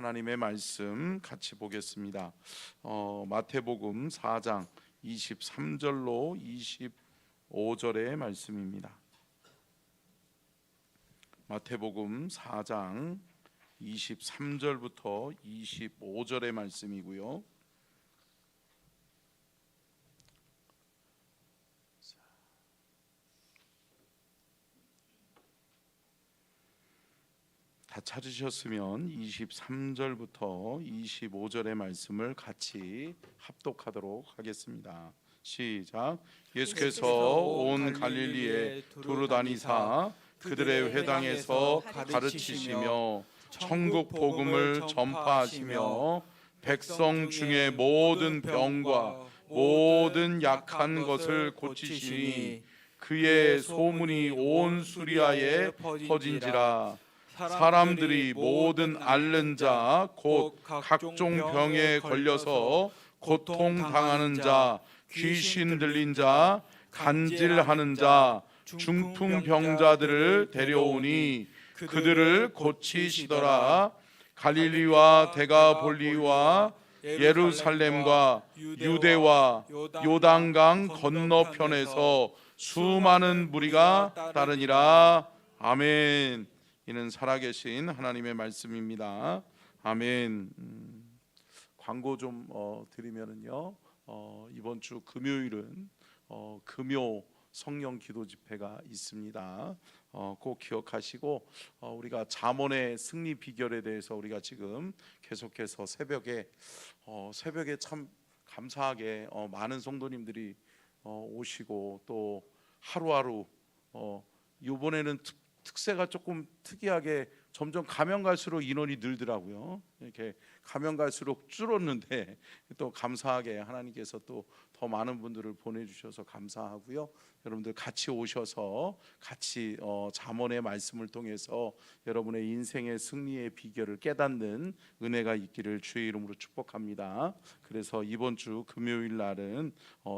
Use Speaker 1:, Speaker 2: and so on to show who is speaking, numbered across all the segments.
Speaker 1: 하나님의 말씀 같이 보겠습니다. 마태복음 4장 23절로 25절의 말씀입니다. 마태복음 4장 23절부터 25절의 말씀이고요. 다 찾으셨으면 23절부터 25절의 말씀을 같이 합독하도록 하겠습니다. 시작. 예수께서 온 갈릴리에 두루 다니사 그들의 회당에서 가르치시며 천국 복음을 전파하시며 백성 중에 모든 병과 모든 약한 것을 고치시니 그의 소문이 온 수리아에 퍼진지라. 사람들이 모든 앓는 자 곧 각종 병에 걸려서 고통당하는 자, 귀신 들린 자, 간질하는 자, 중풍병자들을 데려오니 그들을 고치시더라. 갈릴리와 데가볼리와 예루살렘과 유대와 요단강 건너편에서 수많은 무리가 따르니라. 아멘. 이는 살아계신 하나님의 말씀입니다. 아멘. 광고 좀 드리면은요. 이번 주 금요일은 금요 성령 기도 집회가 있습니다. 꼭 기억하시고 우리가 잠언의 승리 비결에 대해서 우리가 지금 계속해서 새벽에 참 감사하게 많은 성도님들이 오시고 또 하루하루 이번에는 특세가 조금 특이하게 점점 가면 갈수록 인원이 늘더라고요. 이렇게 가면 갈수록 줄었는데 또 감사하게 하나님께서 또 더 많은 분들을 보내주셔서 감사하고요. 여러분들 같이 오셔서 같이 잠언의 말씀을 통해서 여러분의 인생의 승리의 비결을 깨닫는 은혜가 있기를 주의 이름으로 축복합니다. 그래서 이번 주 금요일 날은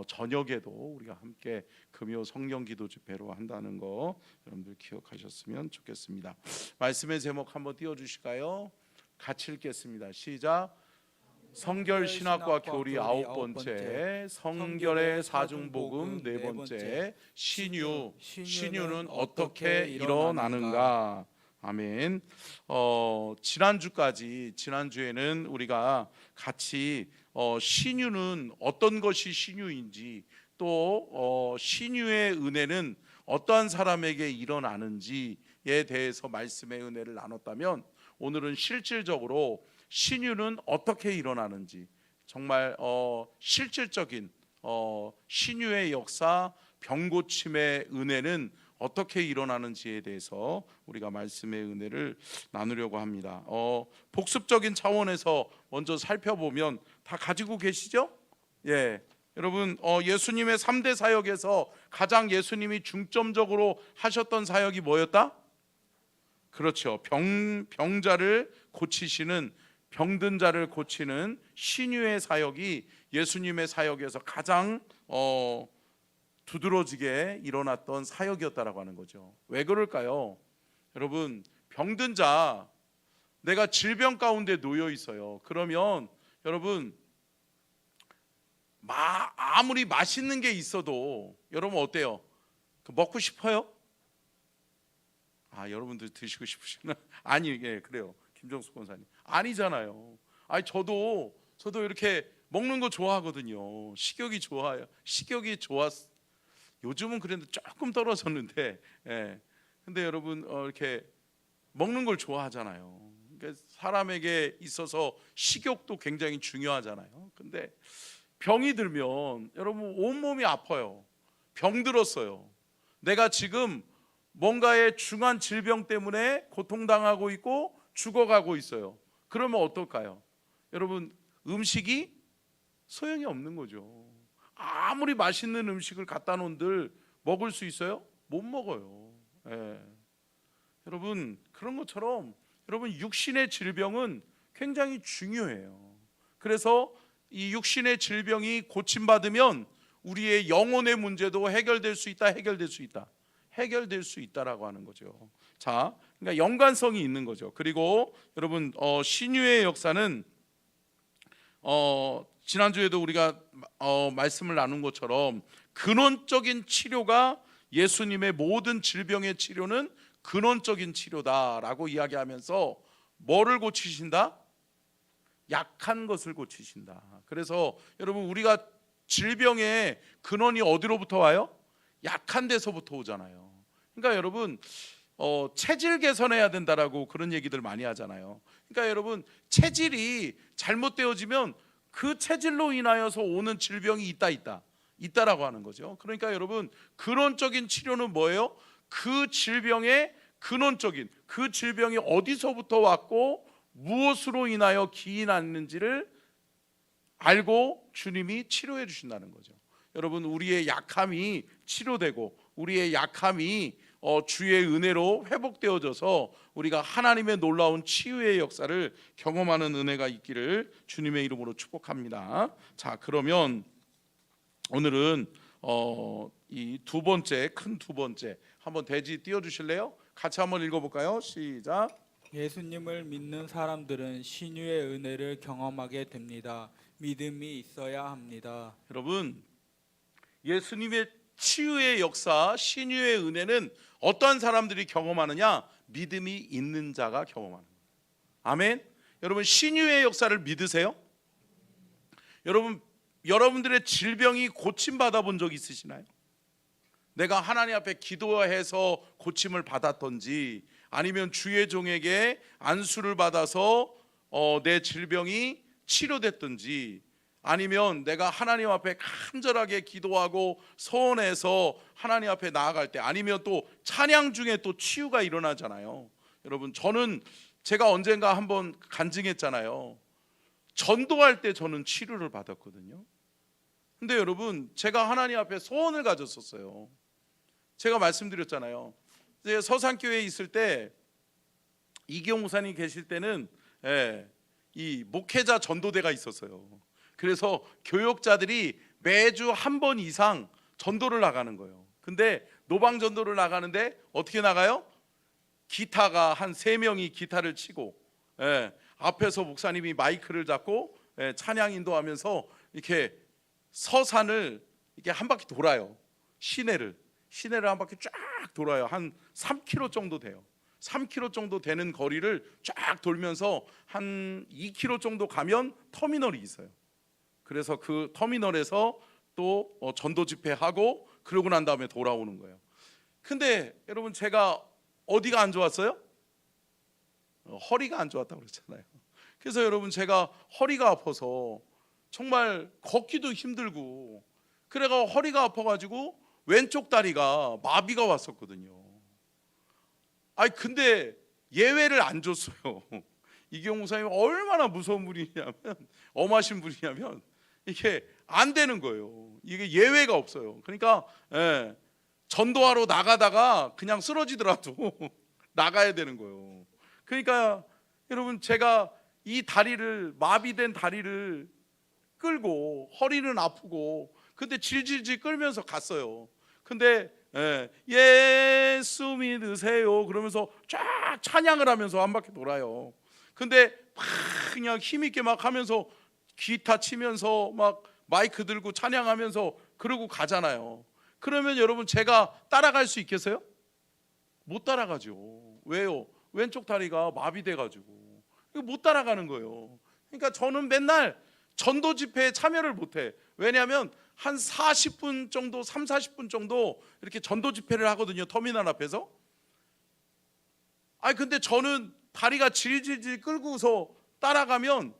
Speaker 1: 저녁에도 우리가 함께 금요 성령 기도 집회로 한다는 거 여러분들 기억하셨으면 좋겠습니다. 말씀의 제목 한번 띄워주실까요? 같이 읽겠습니다. 시작. 성결 신학과 교리 9번째, 성결의 사중복음 4번째, 신유는 어떻게 일어나는가? 아멘. 지난주에는 우리가 같이 신유는 어떤 것이 신유인지, 또 신유의 은혜는 어떠한 사람에게 일어나는지에 대해서 말씀의 은혜를 나눴다면, 오늘은 실질적으로 신유는 어떻게 일어나는지, 정말 실질적인 신유의 역사, 병고침의 은혜는 어떻게 일어나는지에 대해서 우리가 말씀의 은혜를 나누려고 합니다. 복습적인 차원에서 먼저 살펴보면 다 가지고 계시죠? 예. 여러분, 예수님의 3대 사역에서 가장 예수님이 중점적으로 하셨던 사역이 뭐였다? 그렇죠. 병자를 고치시는, 병든 자를 고치는 신유의 사역이 예수님의 사역에서 가장 두드러지게 일어났던 사역이었다라고 하는 거죠. 왜 그럴까요? 여러분, 병든 자, 내가 질병 가운데 놓여 있어요. 그러면 여러분, 아무리 맛있는 게 있어도 여러분 어때요? 먹고 싶어요? 여러분들 드시고 싶으시나? 아니, 예, 그래요. 김정수 권사님. 아니잖아요. 저도 이렇게 먹는 거 좋아하거든요. 식욕이 좋아요. 식욕이 좋았. 요즘은 그래도 조금 떨어졌는데, 예. 근데 여러분 이렇게 먹는 걸 좋아하잖아요. 그러니까 사람에게 있어서 식욕도 굉장히 중요하잖아요. 근데 병이 들면 여러분 온몸이 아파요. 병 들었어요. 내가 지금 뭔가의 중한 질병 때문에 고통당하고 있고 죽어가고 있어요. 그러면 어떨까요? 여러분, 음식이 소용이 없는 거죠. 아무리 맛있는 음식을 갖다 놓은들 먹을 수 있어요? 못 먹어요. 예. 여러분, 그런 것처럼 여러분 육신의 질병은 굉장히 중요해요. 그래서 이 육신의 질병이 고침받으면 우리의 영혼의 문제도 해결될 수 있다라고 하는 거죠. 자, 그러니까 연관성이 있는 거죠. 그리고 여러분 신유의 역사는 지난주에도 우리가 말씀을 나눈 것처럼 근원적인 치료가 예수님의 모든 질병의 치료는 근원적인 치료다라고 이야기하면서 뭐를 고치신다? 약한 것을 고치신다. 그래서 여러분 우리가 질병의 근원이 어디로부터 와요? 약한 데서부터 오잖아요. 그러니까 여러분 체질 개선해야 된다라고 그런 얘기들 많이 하잖아요. 그러니까 여러분 체질이 잘못되어지면 그 체질로 인하여서 오는 질병이 있다라고 하는 거죠. 그러니까 여러분 근원적인 치료는 뭐예요? 그 질병의 근원적인 그 질병이 어디서부터 왔고 무엇으로 인하여 기인했는지를 알고 주님이 치료해 주신다는 거죠. 여러분 우리의 약함이 치료되고 우리의 약함이 주의 은혜로 회복되어져서 우리가 하나님의 놀라운 치유의 역사를 경험하는 은혜가 있기를 주님의 이름으로 축복합니다. 자, 그러면 오늘은 이 두 번째 큰 두 번째 한번 대지 띄워주실래요? 같이 한번 읽어볼까요? 시작.
Speaker 2: 예수님을 믿는 사람들은 신유의 은혜를 경험하게 됩니다. 믿음이 있어야 합니다.
Speaker 1: 여러분 예수님의 치유의 역사, 신유의 은혜는 어떠한 사람들이 경험하느냐? 믿음이 있는 자가 경험하는 거예요. 아멘. 여러분 신유의 역사를 믿으세요? 여러분들의 질병이 고침 받아본 적 있으시나요? 내가 하나님 앞에 기도해서 고침을 받았던지 아니면 주의 종에게 안수를 받아서 내 질병이 치료됐든지 아니면 내가 하나님 앞에 간절하게 기도하고 소원해서 하나님 앞에 나아갈 때 아니면 또 찬양 중에 또 치유가 일어나잖아요. 여러분 저는 제가 언젠가 한번 간증했잖아요. 전도할 때 저는 치료를 받았거든요. 근데 여러분 제가 하나님 앞에 소원을 가졌었어요. 제가 말씀드렸잖아요. 서산교회에 있을 때 이경 목사님 계실 때는 이 목회자 전도대가 있었어요. 그래서 교역자들이 매주 한 번 이상 전도를 나가는 거예요. 근데 노방 전도를 나가는데 어떻게 나가요? 기타가 한 3명이 기타를 치고 앞에서 목사님이 마이크를 잡고 찬양 인도하면서 이렇게 서산을 이렇게 한 바퀴 돌아요. 시내를 한 바퀴 쫙 돌아요. 한 3km 정도 돼요. 3km 정도 되는 거리를 쫙 돌면서 한 2km 정도 가면 터미널이 있어요. 그래서 그 터미널에서 또 전도 집회하고 그러고 난 다음에 돌아오는 거예요. 근데 여러분 제가 어디가 안 좋았어요? 허리가 안 좋았다고 그랬잖아요. 그래서 여러분 제가 허리가 아파서 정말 걷기도 힘들고 그래가 허리가 아파가지고 왼쪽 다리가 마비가 왔었거든요. 근데 예외를 안 줬어요. 이경 목사님 얼마나 무서운 분이냐면 엄하신 분이냐면 이게 안 되는 거예요. 이게 예외가 없어요. 그러니까 전도하러 나가다가 그냥 쓰러지더라도 나가야 되는 거예요. 그러니까 여러분 제가 이 다리를 마비된 다리를 끌고 허리는 아프고 근데 질질질 끌면서 갔어요. 근데 예수 믿으세요 그러면서 쫙 찬양을 하면서 한 바퀴 돌아요. 근데 막 그냥 힘있게 막 하면서 기타 치면서 막 마이크 들고 찬양하면서 그러고 가잖아요. 그러면 여러분 제가 따라갈 수 있겠어요? 못 따라가죠. 왜요? 왼쪽 다리가 마비돼가지고 못 따라가는 거예요. 그러니까 저는 맨날 전도 집회에 참여를 못해. 왜냐하면 한 40분 정도 30-40분 정도 이렇게 전도 집회를 하거든요. 터미널 앞에서. 근데 저는 다리가 질질질 끌고서 따라가면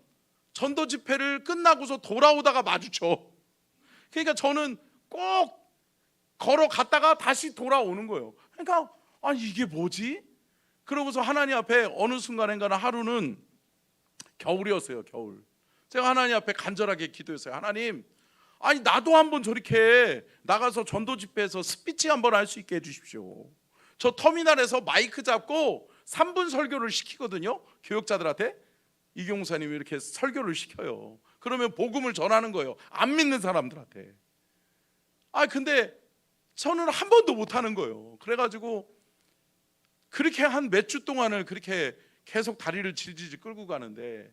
Speaker 1: 전도 집회를 끝나고서 돌아오다가 마주쳐. 그러니까 저는 꼭 걸어갔다가 다시 돌아오는 거예요. 그러니까 이게 뭐지? 그러고서 하나님 앞에 어느 순간인가는 하루는 겨울이었어요. 겨울. 제가 하나님 앞에 간절하게 기도했어요. 하나님, 나도 한번 저렇게 나가서 전도 집회에서 스피치 한번 할 수 있게 해주십시오. 저 터미널에서 마이크 잡고 3분 설교를 시키거든요. 교역자들한테. 이경사님이 이렇게 설교를 시켜요. 그러면 복음을 전하는 거예요. 안 믿는 사람들한테. 근데 저는 한 번도 못 하는 거예요. 그래가지고 그렇게 한 몇 주 동안을 그렇게 계속 다리를 질질 끌고 가는데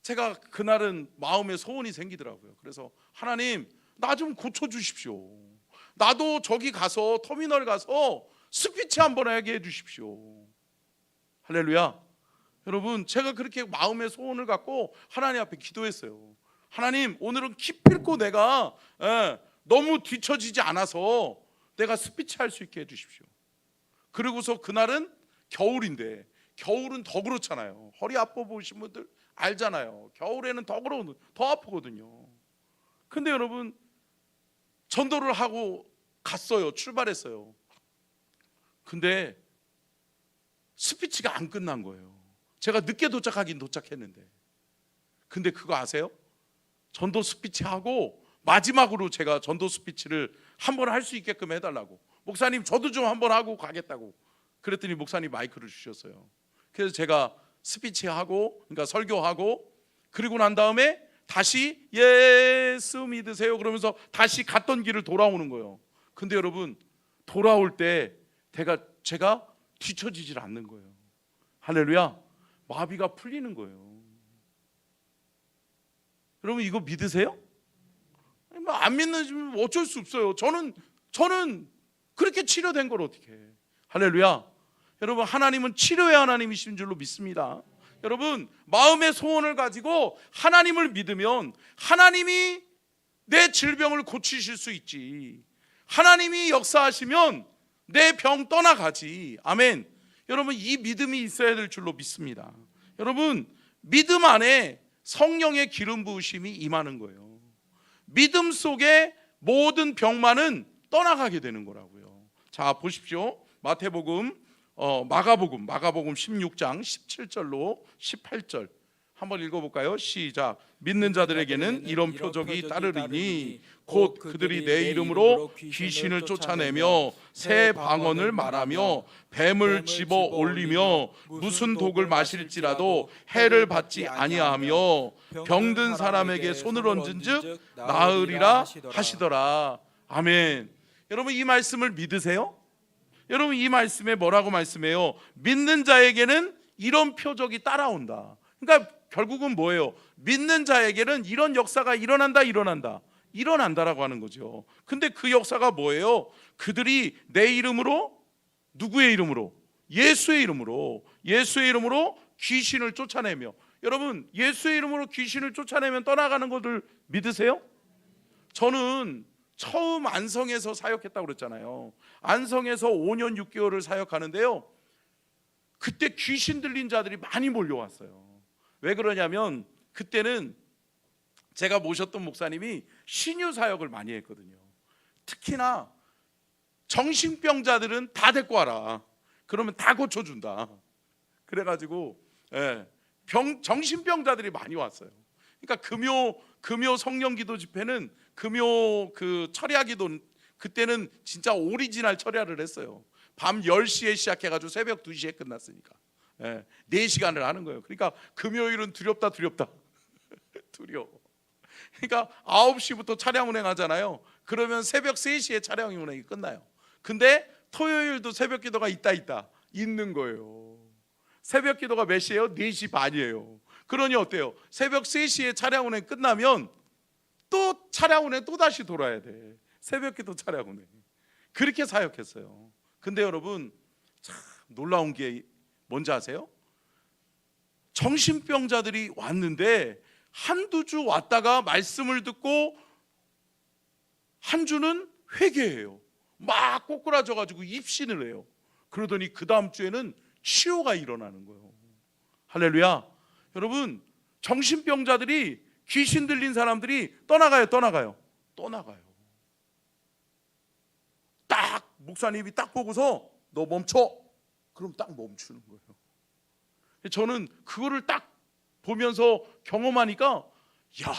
Speaker 1: 제가 그날은 마음에 소원이 생기더라고요. 그래서 하나님, 나 좀 고쳐주십시오. 나도 저기 가서 터미널 가서 스피치 한번 하게 해주십시오. 할렐루야. 여러분, 제가 그렇게 마음의 소원을 갖고 하나님 앞에 기도했어요. 하나님, 오늘은 기필코 내가 너무 뒤처지지 않아서 내가 스피치 할 수 있게 해주십시오. 그리고서 그날은 겨울인데, 겨울은 더 그렇잖아요. 허리 아파 보신 분들 알잖아요. 겨울에는 더 아프거든요. 근데 여러분, 전도를 하고 갔어요. 출발했어요. 근데 스피치가 안 끝난 거예요. 제가 늦게 도착하긴 도착했는데, 근데 그거 아세요? 전도 스피치 하고 마지막으로 제가 전도 스피치를 한번 할 수 있게끔 해달라고, 목사님 저도 좀 한번 하고 가겠다고 그랬더니 목사님 마이크를 주셨어요. 그래서 제가 스피치 하고, 그러니까 설교하고, 그리고 난 다음에 다시 예수 믿으세요 그러면서 다시 갔던 길을 돌아오는 거예요. 근데 여러분, 돌아올 때 제가 뒤처지질 않는 거예요. 할렐루야. 마비가 풀리는 거예요. 여러분, 이거 믿으세요? 안 믿는 어쩔 수 없어요. 저는 그렇게 치료된 걸 어떻게 해. 할렐루야. 여러분, 하나님은 치료의 하나님이신 줄로 믿습니다. 여러분, 마음의 소원을 가지고 하나님을 믿으면 하나님이 내 질병을 고치실 수 있지. 하나님이 역사하시면 내 병 떠나가지. 아멘. 여러분, 이 믿음이 있어야 될 줄로 믿습니다. 여러분, 믿음 안에 성령의 기름 부으심이 임하는 거예요. 믿음 속에 모든 병만은 떠나가게 되는 거라고요. 자, 보십시오. 마가복음 16장 17절로 18절 한번 읽어볼까요? 시작. 믿는 자들에게는 이런 표적이 따르리니 곧 그들이 내 이름으로 귀신을 쫓아내며 새 방언을 말하며 뱀을 집어 올리며 무슨 독을 마실지라도 해를 받지 아니하며 병든 사람에게 손을 얹은즉 나으리라 하시더라. 아멘. 여러분, 이 말씀을 믿으세요? 여러분, 이 말씀에 뭐라고 말씀해요? 믿는 자에게는 이런 표적이 따라온다. 그러니까 결국은 뭐예요? 믿는 자에게는 이런 역사가 일어난다라고 하는 거죠. 근데 그 역사가 뭐예요? 그들이 내 이름으로, 누구의 이름으로? 예수의 이름으로 귀신을 쫓아내며. 여러분, 예수의 이름으로 귀신을 쫓아내면 떠나가는 것을 믿으세요? 저는 처음 안성에서 사역했다고 그랬잖아요. 안성에서 5년 6개월을 사역하는데요, 그때 귀신 들린 자들이 많이 몰려왔어요. 왜 그러냐면 그때는 제가 모셨던 목사님이 신유 사역을 많이 했거든요. 특히나 정신병자들은 다 데리고 와라. 그러면 다 고쳐준다. 그래가지고 정신병자들이 많이 왔어요. 그러니까 금요 성령기도 집회는 금요 그 철야기도, 그때는 진짜 오리지널 철야를 했어요. 밤 10시에 시작해가지고 새벽 2시에 끝났으니까 4시간을 하는 거예요. 그러니까 금요일은 두렵다 두려워. 그러니까 9시부터 차량 운행하잖아요. 그러면 새벽 3시에 차량 운행이 끝나요. 근데 토요일도 새벽 기도가 있는 거예요. 새벽 기도가 몇 시예요? 4시 반이에요. 그러니 어때요? 새벽 3시에 차량 운행 끝나면 또 차량 운행 또 다시 돌아야 돼. 새벽 기도 차량 운행. 그렇게 사역했어요. 근데 여러분, 참 놀라운 게 뭔지 아세요? 정신병자들이 왔는데 한두 주 왔다가 말씀을 듣고 한 주는 회개해요. 막 꼬꾸라져 가지고 입신을 해요. 그러더니 그 다음 주에는 치유가 일어나는 거예요. 할렐루야. 여러분, 정신병자들이, 귀신 들린 사람들이 떠나가요. 딱 목사님이 딱 보고서 너 멈춰. 그럼 딱 멈추는 거예요. 저는 그거를 딱 보면서 경험하니까, 야,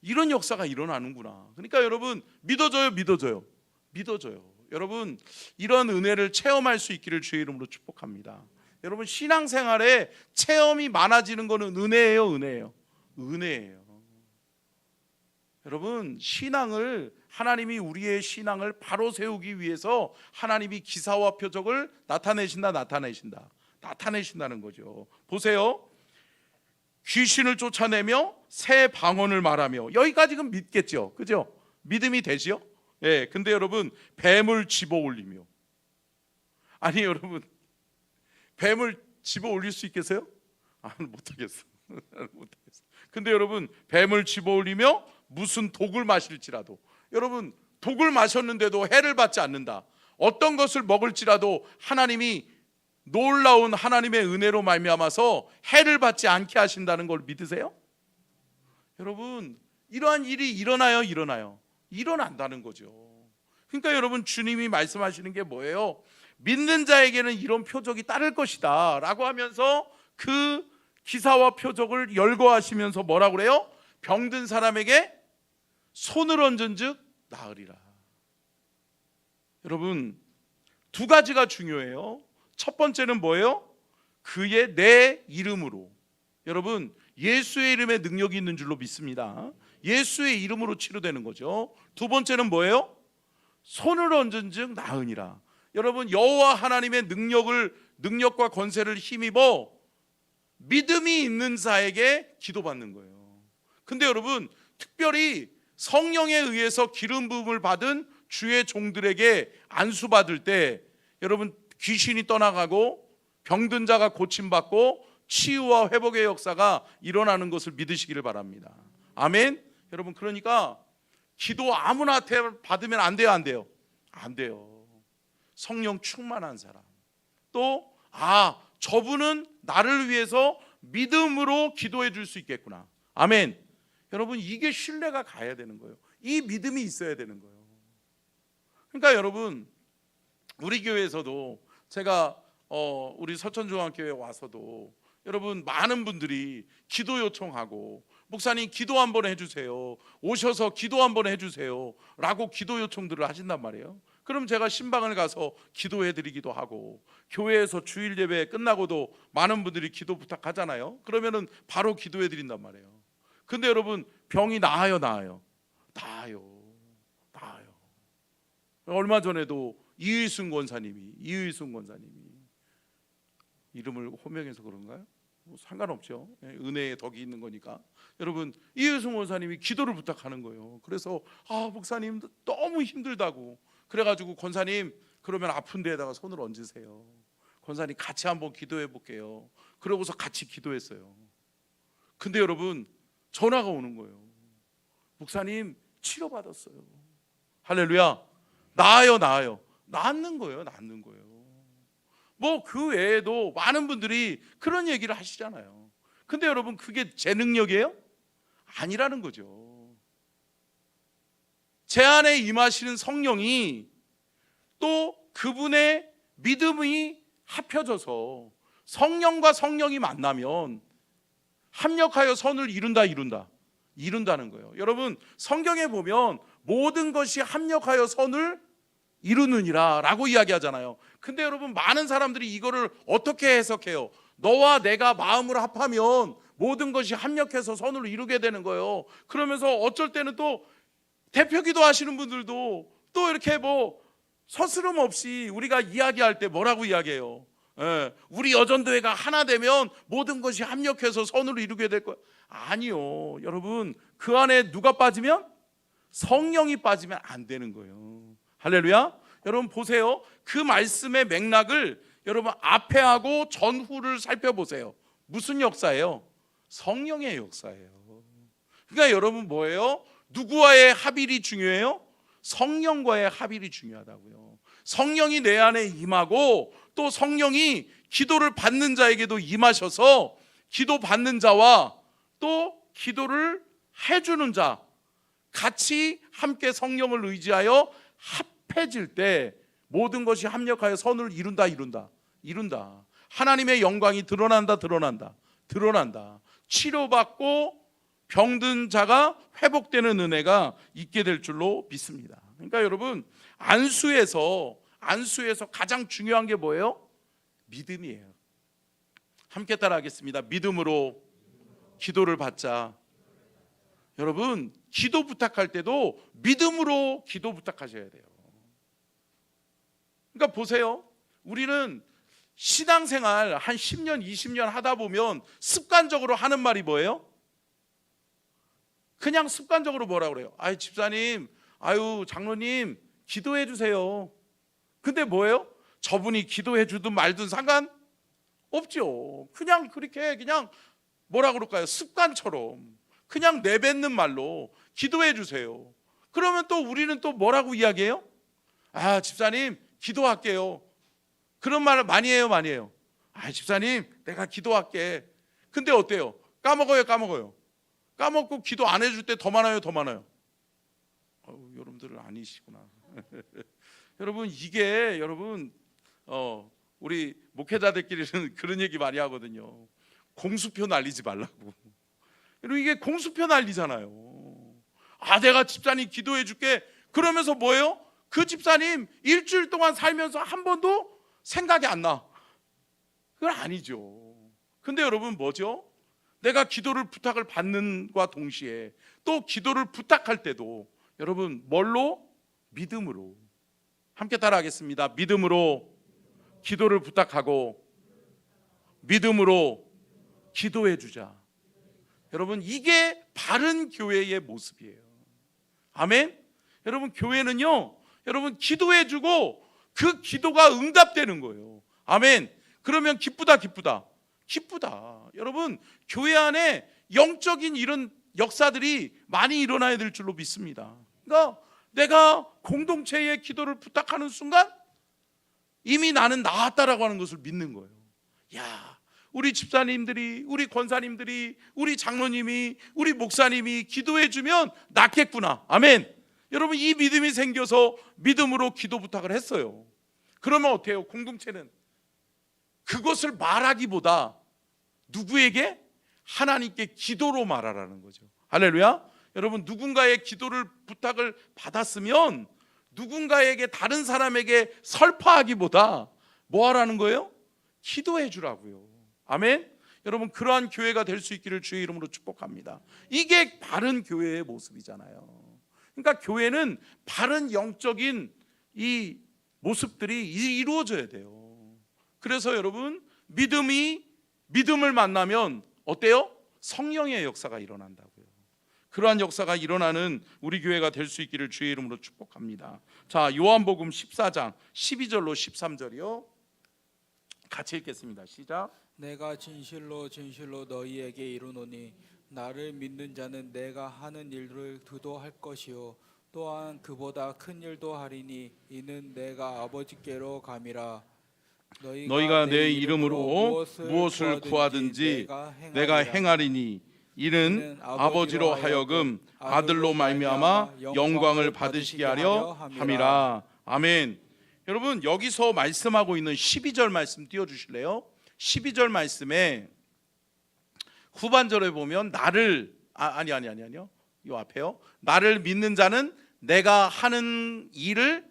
Speaker 1: 이런 역사가 일어나는구나. 그러니까 여러분, 믿어져요. 여러분, 이런 은혜를 체험할 수 있기를 주의 이름으로 축복합니다. 여러분, 신앙생활에 체험이 많아지는 것은 은혜예요. 여러분, 신앙을 하나님이 우리의 신앙을 바로 세우기 위해서 하나님이 기사와 표적을 나타내신다는 거죠. 보세요. 귀신을 쫓아내며 새 방언을 말하며, 여기까지는 믿겠죠, 그죠? 믿음이 되지요? 예. 근데 여러분, 뱀을 집어 올리며, 아니 여러분, 뱀을 집어 올릴 수 있겠어요? 못하겠어. 못하겠어. 근데 여러분, 뱀을 집어 올리며 무슨 독을 마실지라도, 여러분 독을 마셨는데도 해를 받지 않는다. 어떤 것을 먹을지라도 하나님이 놀라운 하나님의 은혜로 말미암아서 해를 받지 않게 하신다는 걸 믿으세요? 여러분, 이러한 일이 일어난다는 거죠. 그러니까 여러분, 주님이 말씀하시는 게 뭐예요? 믿는 자에게는 이런 표적이 따를 것이다 라고 하면서 그 기사와 표적을 열거하시면서 뭐라고 그래요? 병든 사람에게 손을 얹은 즉 나으리라. 여러분, 두 가지가 중요해요. 첫 번째는 뭐예요? 그의 내 이름으로. 여러분, 예수의 이름에 능력이 있는 줄로 믿습니다. 예수의 이름으로 치료되는 거죠. 두 번째는 뭐예요? 손을 얹은 즉 나으니라. 여러분, 여호와 하나님의 능력과 권세를 힘입어 믿음이 있는 자에게 기도받는 거예요. 근데 여러분, 특별히 성령에 의해서 기름 부음을 받은 주의 종들에게 안수받을 때 여러분, 귀신이 떠나가고 병든 자가 고침받고 치유와 회복의 역사가 일어나는 것을 믿으시기를 바랍니다. 아멘. 여러분, 그러니까 기도 아무나한테 받으면 안 돼요? 안 돼요. 성령 충만한 사람, 또 저분은 나를 위해서 믿음으로 기도해 줄 수 있겠구나. 아멘. 여러분, 이게 신뢰가 가야 되는 거예요. 이 믿음이 있어야 되는 거예요. 그러니까 여러분, 우리 교회에서도 제가 우리 서천중앙교회 와서도 여러분, 많은 분들이 기도 요청하고, 목사님 기도 한번 해주세요, 오셔서 기도 한번 해주세요 라고 기도 요청들을 하신단 말이에요. 그럼 제가 신방을 가서 기도해드리기도 하고, 교회에서 주일 예배 끝나고도 많은 분들이 기도 부탁하잖아요. 그러면은 바로 기도해드린단 말이에요. 근데 여러분, 병이 나아요. 얼마 전에도 이의순 권사님이 이름을 호명해서 그런가요? 상관없죠. 은혜의 덕이 있는 거니까. 여러분, 이의순 권사님이 기도를 부탁하는 거예요. 그래서 목사님 너무 힘들다고, 그래가지고 권사님 그러면 아픈 데에다가 손을 얹으세요, 권사님 같이 한번 기도해 볼게요. 그러고서 같이 기도했어요. 근데 여러분, 전화가 오는 거예요. 목사님 치료받았어요. 할렐루야. 나아요. 낫는 거예요. 뭐 그 외에도 많은 분들이 그런 얘기를 하시잖아요. 근데 여러분, 그게 제 능력이에요? 아니라는 거죠. 제 안에 임하시는 성령이, 또 그분의 믿음이 합혀져서 성령과 성령이 만나면 합력하여 선을 이룬다는 거예요. 여러분, 성경에 보면 모든 것이 합력하여 선을 이루느니라 라고 이야기하잖아요. 근데 여러분, 많은 사람들이 이거를 어떻게 해석해요? 너와 내가 마음으로 합하면 모든 것이 합력해서 선을 이루게 되는 거예요. 그러면서 어쩔 때는 또 대표기도 하시는 분들도 또 이렇게 뭐 서스름 없이 우리가 이야기할 때 뭐라고 이야기해요? 우리 여전도회가 하나 되면 모든 것이 합력해서 선으로 이루게 될 거예요. 아니요. 여러분, 그 안에 누가 빠지면? 성령이 빠지면 안 되는 거예요. 할렐루야. 여러분 보세요. 그 말씀의 맥락을 여러분 앞에 하고 전후를 살펴보세요. 무슨 역사예요? 성령의 역사예요. 그러니까 여러분 뭐예요? 누구와의 합일이 중요해요? 성령과의 합일이 중요하다고요. 성령이 내 안에 임하고, 또 성령이 기도를 받는 자에게도 임하셔서 기도 받는 자와 또 기도를 해주는 자 같이 함께 성령을 의지하여 합해질 때 모든 것이 합력하여 선을 이룬다. 하나님의 영광이 드러난다. 치료받고 병든 자가 회복되는 은혜가 있게 될 줄로 믿습니다. 그러니까 여러분, 안수에서 가장 중요한 게 뭐예요? 믿음이에요. 함께 따라하겠습니다. 믿음으로 기도를 받자. 여러분 기도 부탁할 때도 믿음으로 기도 부탁하셔야 돼요. 그러니까 보세요. 우리는 신앙생활 한 10년 20년 하다 보면 습관적으로 하는 말이 뭐예요? 그냥 습관적으로 뭐라 그래요? 아유 집사님, 아유 장로님 기도해 주세요. 근데 뭐예요? 저분이 기도해 주든 말든 상관 없죠. 그냥 그렇게 그냥 뭐라 그럴까요? 습관처럼 그냥 내뱉는 말로 기도해 주세요. 그러면 또 우리는 또 뭐라고 이야기해요? 아 집사님 기도할게요. 그런 말을 많이 해요, 많이 해요. 아 집사님 내가 기도할게. 근데 어때요? 까먹어요. 까먹고 기도 안 해줄 때 더 많아요, 더 많아요. 여러분들은 아니시구나. 여러분 이게 여러분 우리 목회자들끼리는 그런 얘기 많이 하거든요. 공수표 날리지 말라고. 여러분 이게 공수표 날리잖아요. 아 내가 집사님 기도해 줄게. 그러면서 뭐예요? 그 집사님 일주일 동안 살면서 한 번도 생각이 안 나. 그건 아니죠. 근데 여러분 뭐죠? 내가 기도를 부탁을 받는과 동시에 또 기도를 부탁할 때도 여러분 뭘로? 믿음으로. 함께 따라하겠습니다. 믿음으로 기도를 부탁하고 믿음으로 기도해 주자. 여러분 이게 바른 교회의 모습이에요. 아멘. 여러분 교회는요 여러분 기도해 주고 그 기도가 응답되는 거예요. 아멘. 그러면 기쁘다. 여러분 교회 안에 영적인 이런 역사들이 많이 일어나야 될 줄로 믿습니다. 그러니까 내가 공동체의 기도를 부탁하는 순간 이미 나는 나았다라고 하는 것을 믿는 거예요. 야, 우리 집사님들이, 우리 권사님들이, 우리 장로님이, 우리 목사님이 기도해 주면 낫겠구나. 아멘. 여러분 이 믿음이 생겨서 믿음으로 기도 부탁을 했어요. 그러면 어때요? 공동체는 그것을 말하기보다 누구에게? 하나님께 기도로 말하라는 거죠. 할렐루야. 여러분 누군가의 기도를 부탁을 받았으면 누군가에게 다른 사람에게 설파하기보다 뭐 하라는 거예요? 기도해 주라고요. 아멘. 여러분 그러한 교회가 될 수 있기를 주의 이름으로 축복합니다. 이게 바른 교회의 모습이잖아요. 그러니까 교회는 바른 영적인 이 모습들이 이루어져야 돼요. 그래서 여러분 믿음을 만나면 어때요? 성령의 역사가 일어난다고요. 그러한 역사가 일어나는 우리 교회가 될 수 있기를 주의 이름으로 축복합니다. 자, 요한복음 14장 12절로 13절이요. 같이 읽겠습니다. 시작.
Speaker 2: 내가 진실로 너희에게 이르노니 나를 믿는 자는 내가 하는 일을 그도 할 것이요 또한 그보다 큰 일도 하리니 이는 내가 아버지께로 감이라.
Speaker 1: 너희가 내 이름으로 무엇을 구하든지 내가 행하리니 이는 아버지로 하여금 아들로 말미암아 영광을 받으시게 하려 함이라. 아멘. 여러분 여기서 말씀하고 있는 12절 말씀 띄워주실래요? 12절 말씀에 후반절에 보면 나를 아니요. 이 앞에요. 나를 믿는 자는 내가 하는 일을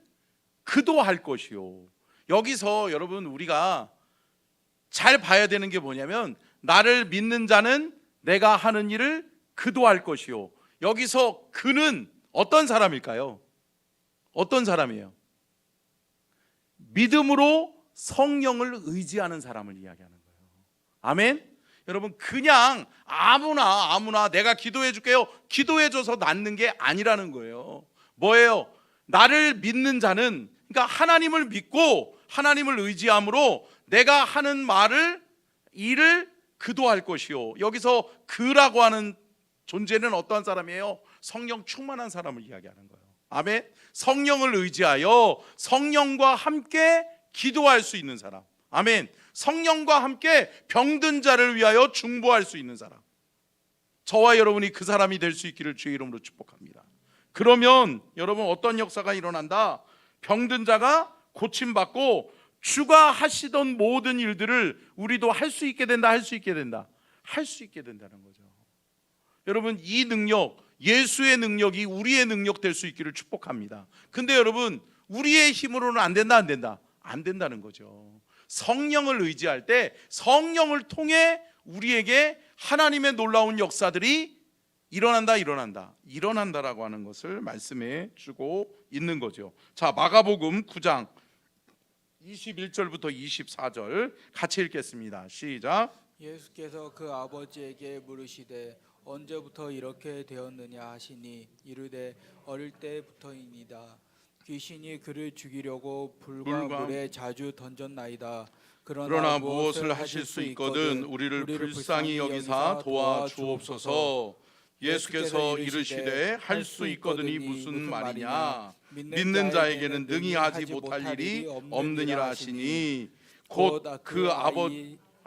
Speaker 1: 그도 할 것이요. 여기서 여러분 우리가 잘 봐야 되는 게 뭐냐면 나를 믿는 자는 내가 하는 일을 그도 할 것이요. 여기서 그는 어떤 사람일까요? 어떤 사람이에요? 믿음으로 성령을 의지하는 사람을 이야기하는 거예요. 아멘. 여러분 그냥 아무나 내가 기도해 줄게요. 기도해 줘서 낫는 게 아니라는 거예요. 뭐예요? 나를 믿는 자는 그러니까 하나님을 믿고 하나님을 의지함으로 내가 하는 일을 그도 할 것이요. 여기서 그라고 하는 존재는 어떠한 사람이에요? 성령 충만한 사람을 이야기하는 거예요. 아멘. 성령을 의지하여 성령과 함께 기도할 수 있는 사람. 아멘. 성령과 함께 병든 자를 위하여 중보할 수 있는 사람. 저와 여러분이 그 사람이 될 수 있기를 주의 이름으로 축복합니다. 그러면 여러분 어떤 역사가 일어난다? 병든 자가 고침받고 주가 하시던 모든 일들을 우리도 할 수 있게 된다. 할 수 있게 된다는 거죠. 여러분 이 능력, 예수의 능력이 우리의 능력 될 수 있기를 축복합니다. 근데 여러분 우리의 힘으로는 안 된다. 안 된다는 거죠. 성령을 의지할 때 성령을 통해 우리에게 하나님의 놀라운 역사들이 일어난다라고 하는 것을 말씀해 주고 있는 거죠. 자, 마가복음 9장 21절부터 24절 같이 읽겠습니다. 시작.
Speaker 2: 예수께서 그 아버지에게 물으시되 언제부터 이렇게 되었느냐 하시니 이르되 어릴 때부터이니이다. 귀신이 그를 죽이려고 불과 물에 자주 던졌나이다.
Speaker 1: 그러나 무엇을 하실 수 있거든 우리를 불쌍히 여기사 도와주옵소서. 예수께서 이르시되 할 수 있거든이 무슨 말이냐. 믿는 자에게는 능히 하지 못할 일이 없느니라 하시니 곧 그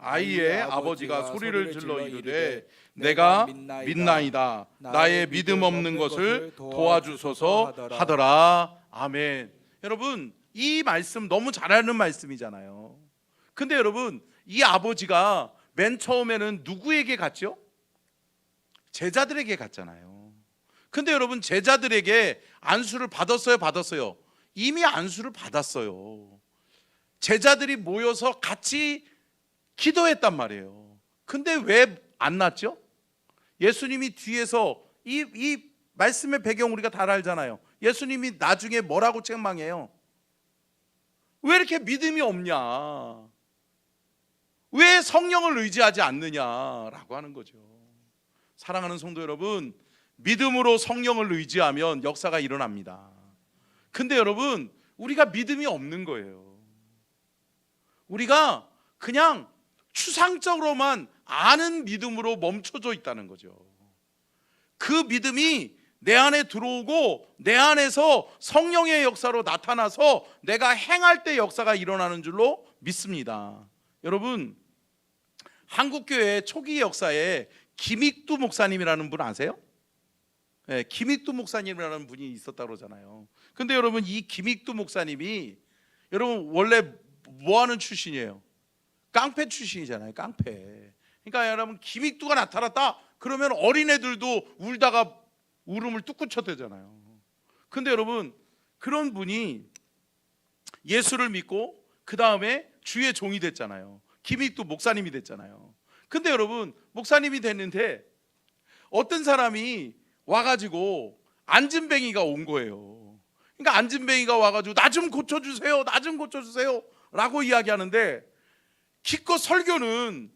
Speaker 1: 아이의 아버지가 소리를 질러 이르되 내가 믿나이다. 나의 믿음 없는 것을 도와주소서 하더라. 아멘. 여러분, 이 말씀 너무 잘 아는 말씀이잖아요. 근데 여러분, 이 아버지가 맨 처음에는 누구에게 갔죠? 제자들에게 갔잖아요. 근데 여러분, 제자들에게 안수를 받았어요? 이미 안수를 받았어요. 제자들이 모여서 같이 기도했단 말이에요. 근데 왜 안 났죠? 예수님이 뒤에서 이 말씀의 배경 우리가 다 알잖아요. 예수님이 나중에 뭐라고 책망해요? 왜 이렇게 믿음이 없냐? 왜 성령을 의지하지 않느냐라고 하는 거죠. 사랑하는 성도 여러분, 믿음으로 성령을 의지하면 역사가 일어납니다. 근데 여러분, 우리가 믿음이 없는 거예요. 우리가 그냥 추상적으로만 아는 믿음으로 멈춰져 있다는 거죠. 그 믿음이 내 안에 들어오고 내 안에서 성령의 역사로 나타나서 내가 행할 때 역사가 일어나는 줄로 믿습니다. 여러분, 한국교회 초기 역사에 김익두 목사님이라는 분 아세요? 네, 김익두 목사님이라는 분이 있었다고 그러잖아요. 근데 여러분, 이 김익두 목사님이 여러분 원래 뭐 하는 출신이에요? 깡패 출신이잖아요. 깡패. 그러니까 여러분, 김익두가 나타났다 그러면 어린애들도 울다가 울음을 뚝 끊쳐대잖아요. 근데 여러분, 그런 분이 예수를 믿고 그 다음에 주의 종이 됐잖아요. 김익두 목사님이 됐잖아요. 근데 여러분, 목사님이 됐는데 어떤 사람이 와가지고 안진뱅이가 온 거예요. 그러니까 안진뱅이가 와가지고 나 좀 고쳐주세요, 나 좀 고쳐주세요 라고 이야기하는데, 기껏 설교는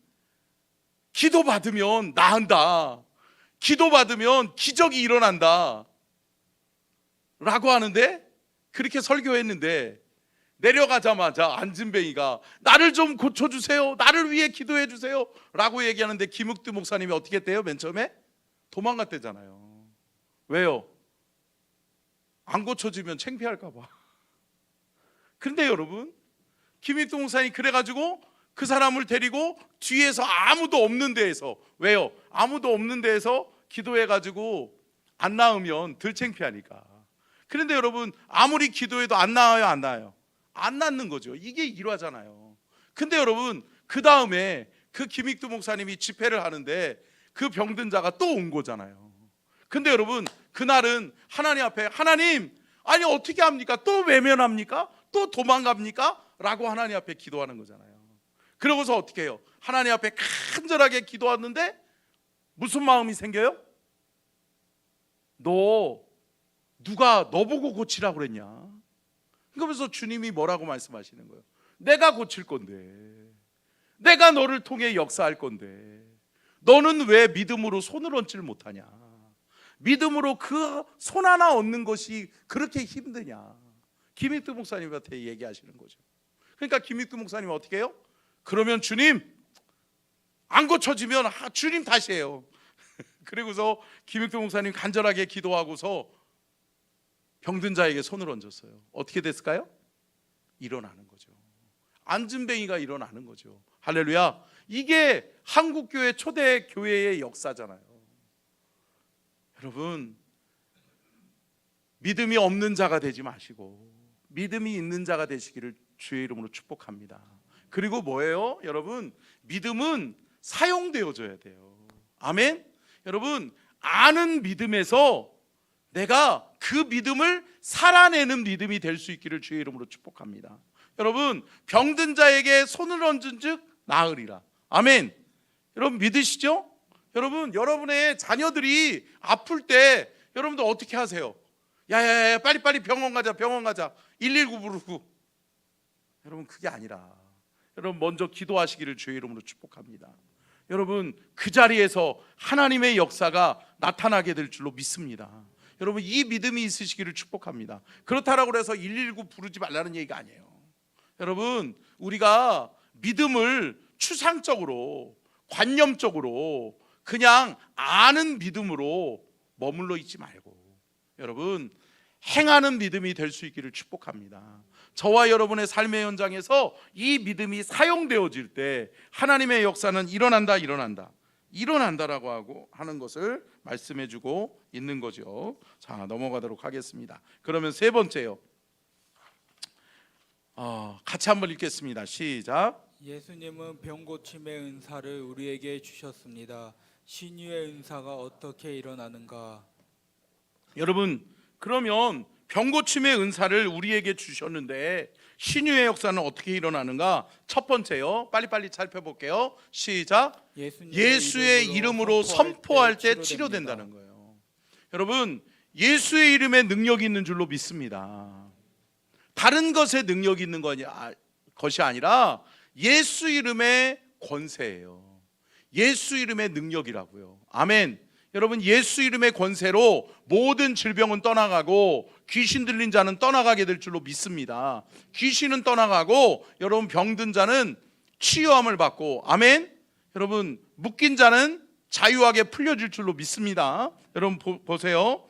Speaker 1: 기도받으면 나은다, 기도받으면 기적이 일어난다 라고 하는데, 그렇게 설교했는데 내려가자마자 안진뱅이가 나를 좀 고쳐주세요, 나를 위해 기도해 주세요 라고 얘기하는데, 김익두 목사님이 어떻게 했대요? 맨 처음에 도망갔대잖아요. 왜요? 안 고쳐주면 창피할까 봐. 그런데 여러분, 김익두 목사님이 그래가지고 그 사람을 데리고 뒤에서 아무도 없는 데에서, 왜요? 아무도 없는 데에서 기도해가지고 안 나으면 덜 창피하니까. 그런데 여러분, 아무리 기도해도 안 나아요, 안 나아요? 안 낫는 거죠. 이게 일화잖아요. 근데 여러분, 그 다음에 그 김익두 목사님이 집회를 하는데 그 병든 자가 또 온 거잖아요. 근데 여러분, 그날은 하나님 앞에, 하나님, 아니 어떻게 합니까? 또 외면합니까? 또 도망갑니까? 라고 하나님 앞에 기도하는 거잖아요. 그러고서 어떻게 해요? 하나님 앞에 간절하게 기도하는데 무슨 마음이 생겨요? 누가 너 보고 고치라고 그랬냐? 그러면서 주님이 뭐라고 말씀하시는 거예요? 내가 고칠 건데, 내가 너를 통해 역사할 건데 너는 왜 믿음으로 손을 얹지를 못하냐? 믿음으로 그 손 하나 얹는 것이 그렇게 힘드냐? 김익두 목사님한테 얘기하시는 거죠. 그러니까 김익두 목사님은 어떻게 해요? 그러면 주님, 안 고쳐지면 주님 다시 해요. 그리고서 김익두 목사님 간절하게 기도하고서 병든 자에게 손을 얹었어요. 어떻게 됐을까요? 일어나는 거죠. 안진뱅이가 일어나는 거죠. 할렐루야. 이게 한국교회 초대 교회의 역사잖아요. 여러분, 믿음이 없는 자가 되지 마시고 믿음이 있는 자가 되시기를 주의 이름으로 축복합니다. 그리고 뭐예요? 여러분, 믿음은 사용되어져야 돼요. 아멘. 여러분, 아는 믿음에서 내가 그 믿음을 살아내는 믿음이 될 수 있기를 주의 이름으로 축복합니다. 여러분, 병든 자에게 손을 얹은 즉 나으리라. 아멘. 여러분 믿으시죠? 여러분, 여러분의 자녀들이 아플 때 여러분들 어떻게 하세요? 야야야, 빨리빨리 병원 가자, 병원 가자. 119 부르고. 여러분, 그게 아니라 여러분 먼저 기도하시기를 주의 이름으로 축복합니다. 여러분, 그 자리에서 하나님의 역사가 나타나게 될 줄로 믿습니다. 여러분, 이 믿음이 있으시기를 축복합니다. 그렇다라고 해서 119 부르지 말라는 얘기가 아니에요. 여러분, 우리가 믿음을 추상적으로, 관념적으로 그냥 아는 믿음으로 머물러 있지 말고 여러분, 행하는 믿음이 될 수 있기를 축복합니다. 저와 여러분의 삶의 현장에서 이 믿음이 사용되어질 때 하나님의 역사는 일어난다라고 하는 것을 말씀해주고 있는 거죠. 자, 넘어가도록 하겠습니다. 그러면 세 번째요. 같이 한번 읽겠습니다. 시작.
Speaker 2: 예수님은 병 고침의 은사를 우리에게 주셨습니다. 신유의 은사가 어떻게 일어나는가?
Speaker 1: 여러분, 그러면 병 고침의 은사를 우리에게 주셨는데 신유의 역사는 어떻게 일어나는가? 첫 번째요. 빨리빨리 살펴볼게요. 시작. 예수의 이름으로 선포할 때 치료된다는 거예요. 여러분, 예수의 이름에 능력이 있는 줄로 믿습니다. 다른 것에 능력이 있는 것이 아니라 예수 이름의 권세예요. 예수 이름의 능력이라고요. 아멘. 여러분, 예수 이름의 권세로 모든 질병은 떠나가고 귀신 들린 자는 떠나가게 될 줄로 믿습니다. 귀신은 떠나가고 여러분, 병든 자는 치유함을 받고, 아멘. 여러분, 묶인 자는 자유하게 풀려질 줄로 믿습니다. 여러분 보세요.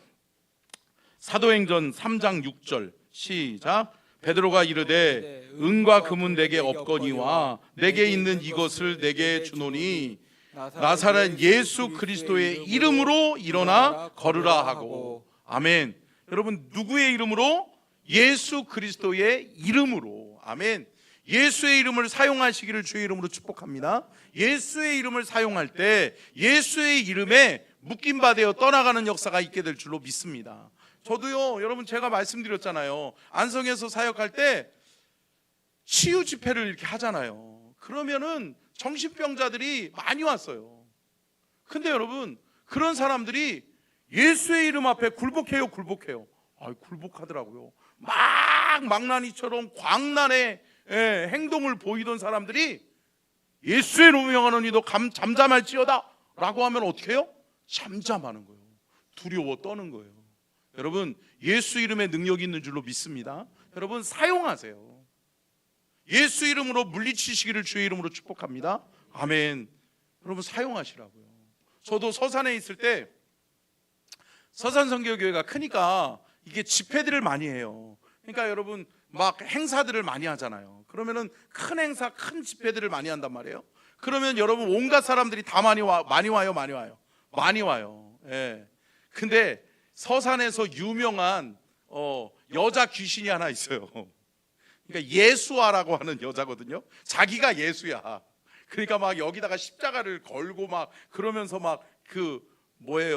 Speaker 1: 사도행전 3장 6절 시작. 베드로가 이르되 은과 금은 내게 없거니와 내게 있는 이것을 내게 주노니 나사렛 예수 그리스도의 이름으로 일어나 걸으라 하고. 아멘. 여러분, 누구의 이름으로? 예수 그리스도의 이름으로. 아멘. 예수의 이름을 사용하시기를 주의 이름으로 축복합니다. 예수의 이름을 사용할 때 예수의 이름에 묶임 받아 떠나가는 역사가 있게 될 줄로 믿습니다. 저도요, 여러분, 제가 말씀드렸잖아요. 안성에서 사역할 때 치유 집회를 이렇게 하잖아요. 그러면은 정신병자들이 많이 왔어요. 근데 여러분, 그런 사람들이 예수의 이름 앞에 굴복해요. 굴복하더라고요. 막 망나니처럼 광란의 행동을 보이던 사람들이 예수의 이름으로 명하노니 너 잠잠할지어다 라고 하면 어떻게 해요? 잠잠하는 거예요. 두려워 떠는 거예요. 여러분, 예수 이름에 능력이 있는 줄로 믿습니다. 여러분, 사용하세요. 예수 이름으로 물리치시기를 주의 이름으로 축복합니다. 아멘. 여러분, 사용하시라고요. 저도 서산에 있을 때 서산선교교회가 크니까 이게 집회들을 많이 해요. 그러니까 여러분, 막 행사들을 많이 하잖아요. 그러면은 큰 행사, 큰 집회들을 많이 한단 말이에요. 그러면 여러분, 온갖 사람들이 다 많이 와요. 예. 근데 서산에서 유명한 여자 귀신이 하나 있어요. 그러니까 예수아라고 하는 여자거든요. 자기가 예수야. 그러니까 막 여기다가 십자가를 걸고 막 그러면서 막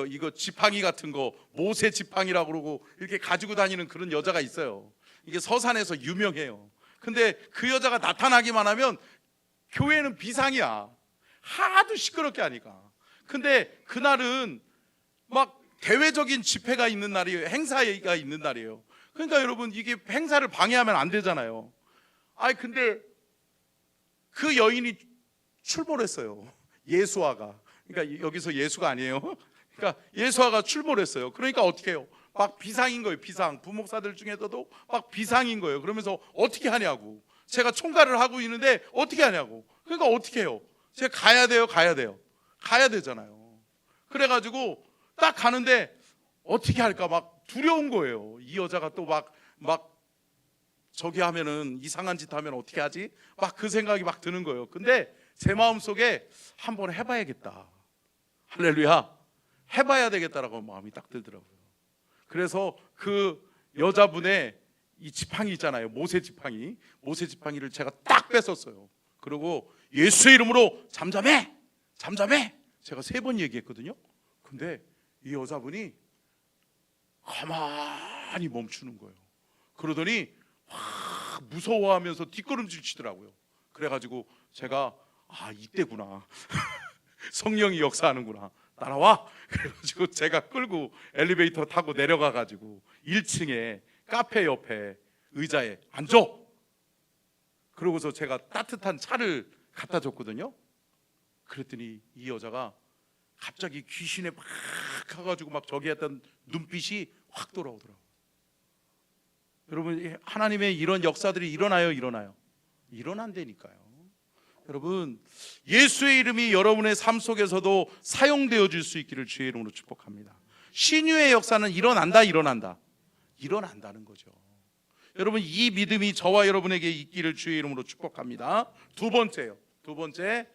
Speaker 1: 이거 지팡이 같은 거 모세 지팡이라고 그러고 이렇게 가지고 다니는 그런 여자가 있어요. 이게 서산에서 유명해요. 근데 그 여자가 나타나기만 하면 교회는 비상이야. 하도 시끄럽게 하니까. 근데 그날은 막 대외적인 집회가 있는 날이에요. 행사가 있는 날이에요. 그러니까 여러분, 이게 행사를 방해하면 안 되잖아요. 근데 그 여인이 출몰했어요. 예수아가. 그러니까 여기서 예수가 아니에요. 그러니까 예수아가 출몰했어요. 그러니까 어떻게 해요? 막 비상인 거예요. 비상. 부목사들 중에서도 막 비상인 거예요. 그러면서 어떻게 하냐고. 제가 총괄을 하고 있는데 어떻게 하냐고. 그러니까 어떻게 해요? 제가 가야 돼요. 가야 되잖아요. 그래가지고 딱 가는데 어떻게 할까 막 두려운 거예요. 이 여자가 또 막 저기 하면은 이상한 짓 하면 어떻게 하지? 막 그 생각이 막 드는 거예요. 근데 제 마음속에 한번 해봐야겠다. 할렐루야. 해봐야 되겠다라고 마음이 딱 들더라고요. 그래서 그 여자분의 이 지팡이 있잖아요. 모세 지팡이를 제가 딱 뺏었어요. 그리고 예수의 이름으로 잠잠해. 제가 3번 얘기했거든요. 근데 이 여자분이 가만히 멈추는 거예요. 그러더니 무서워하면서 뒷걸음질 치더라고요. 그래가지고 제가 이때구나. 성령이 역사하는구나. 따라와. 그래가지고 제가 끌고 엘리베이터 타고 내려가가지고 1층에 카페 옆에 의자에 앉아. 그러고서 제가 따뜻한 차를 갖다 줬거든요. 그랬더니 이 여자가 갑자기 귀신에 막 가가지고 막 저기 했던 눈빛이 확 돌아오더라고요. 여러분, 하나님의 이런 역사들이 일어나요? 일어난다니까요. 여러분, 예수의 이름이 여러분의 삶 속에서도 사용되어 줄 수 있기를 주의 이름으로 축복합니다. 신유의 역사는 일어난다는 거죠. 여러분, 이 믿음이 저와 여러분에게 있기를 주의 이름으로 축복합니다. 두 번째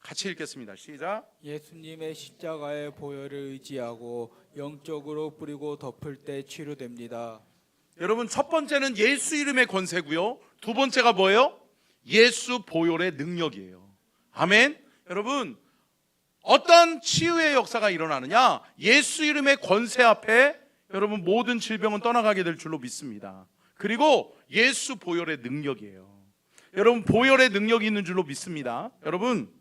Speaker 1: 같이 읽겠습니다. 시작.
Speaker 2: 예수님의 십자가의 보혈을 의지하고 영적으로 뿌리고 덮을 때 치료됩니다.
Speaker 1: 여러분, 첫 번째는 예수 이름의 권세고요. 두 번째가 뭐예요? 예수 보혈의 능력이에요. 아멘. 여러분, 어떤 치유의 역사가 일어나느냐? 예수 이름의 권세 앞에 여러분 모든 질병은 떠나가게 될 줄로 믿습니다. 그리고 예수 보혈의 능력이에요. 여러분, 보혈의 능력이 있는 줄로 믿습니다. 여러분,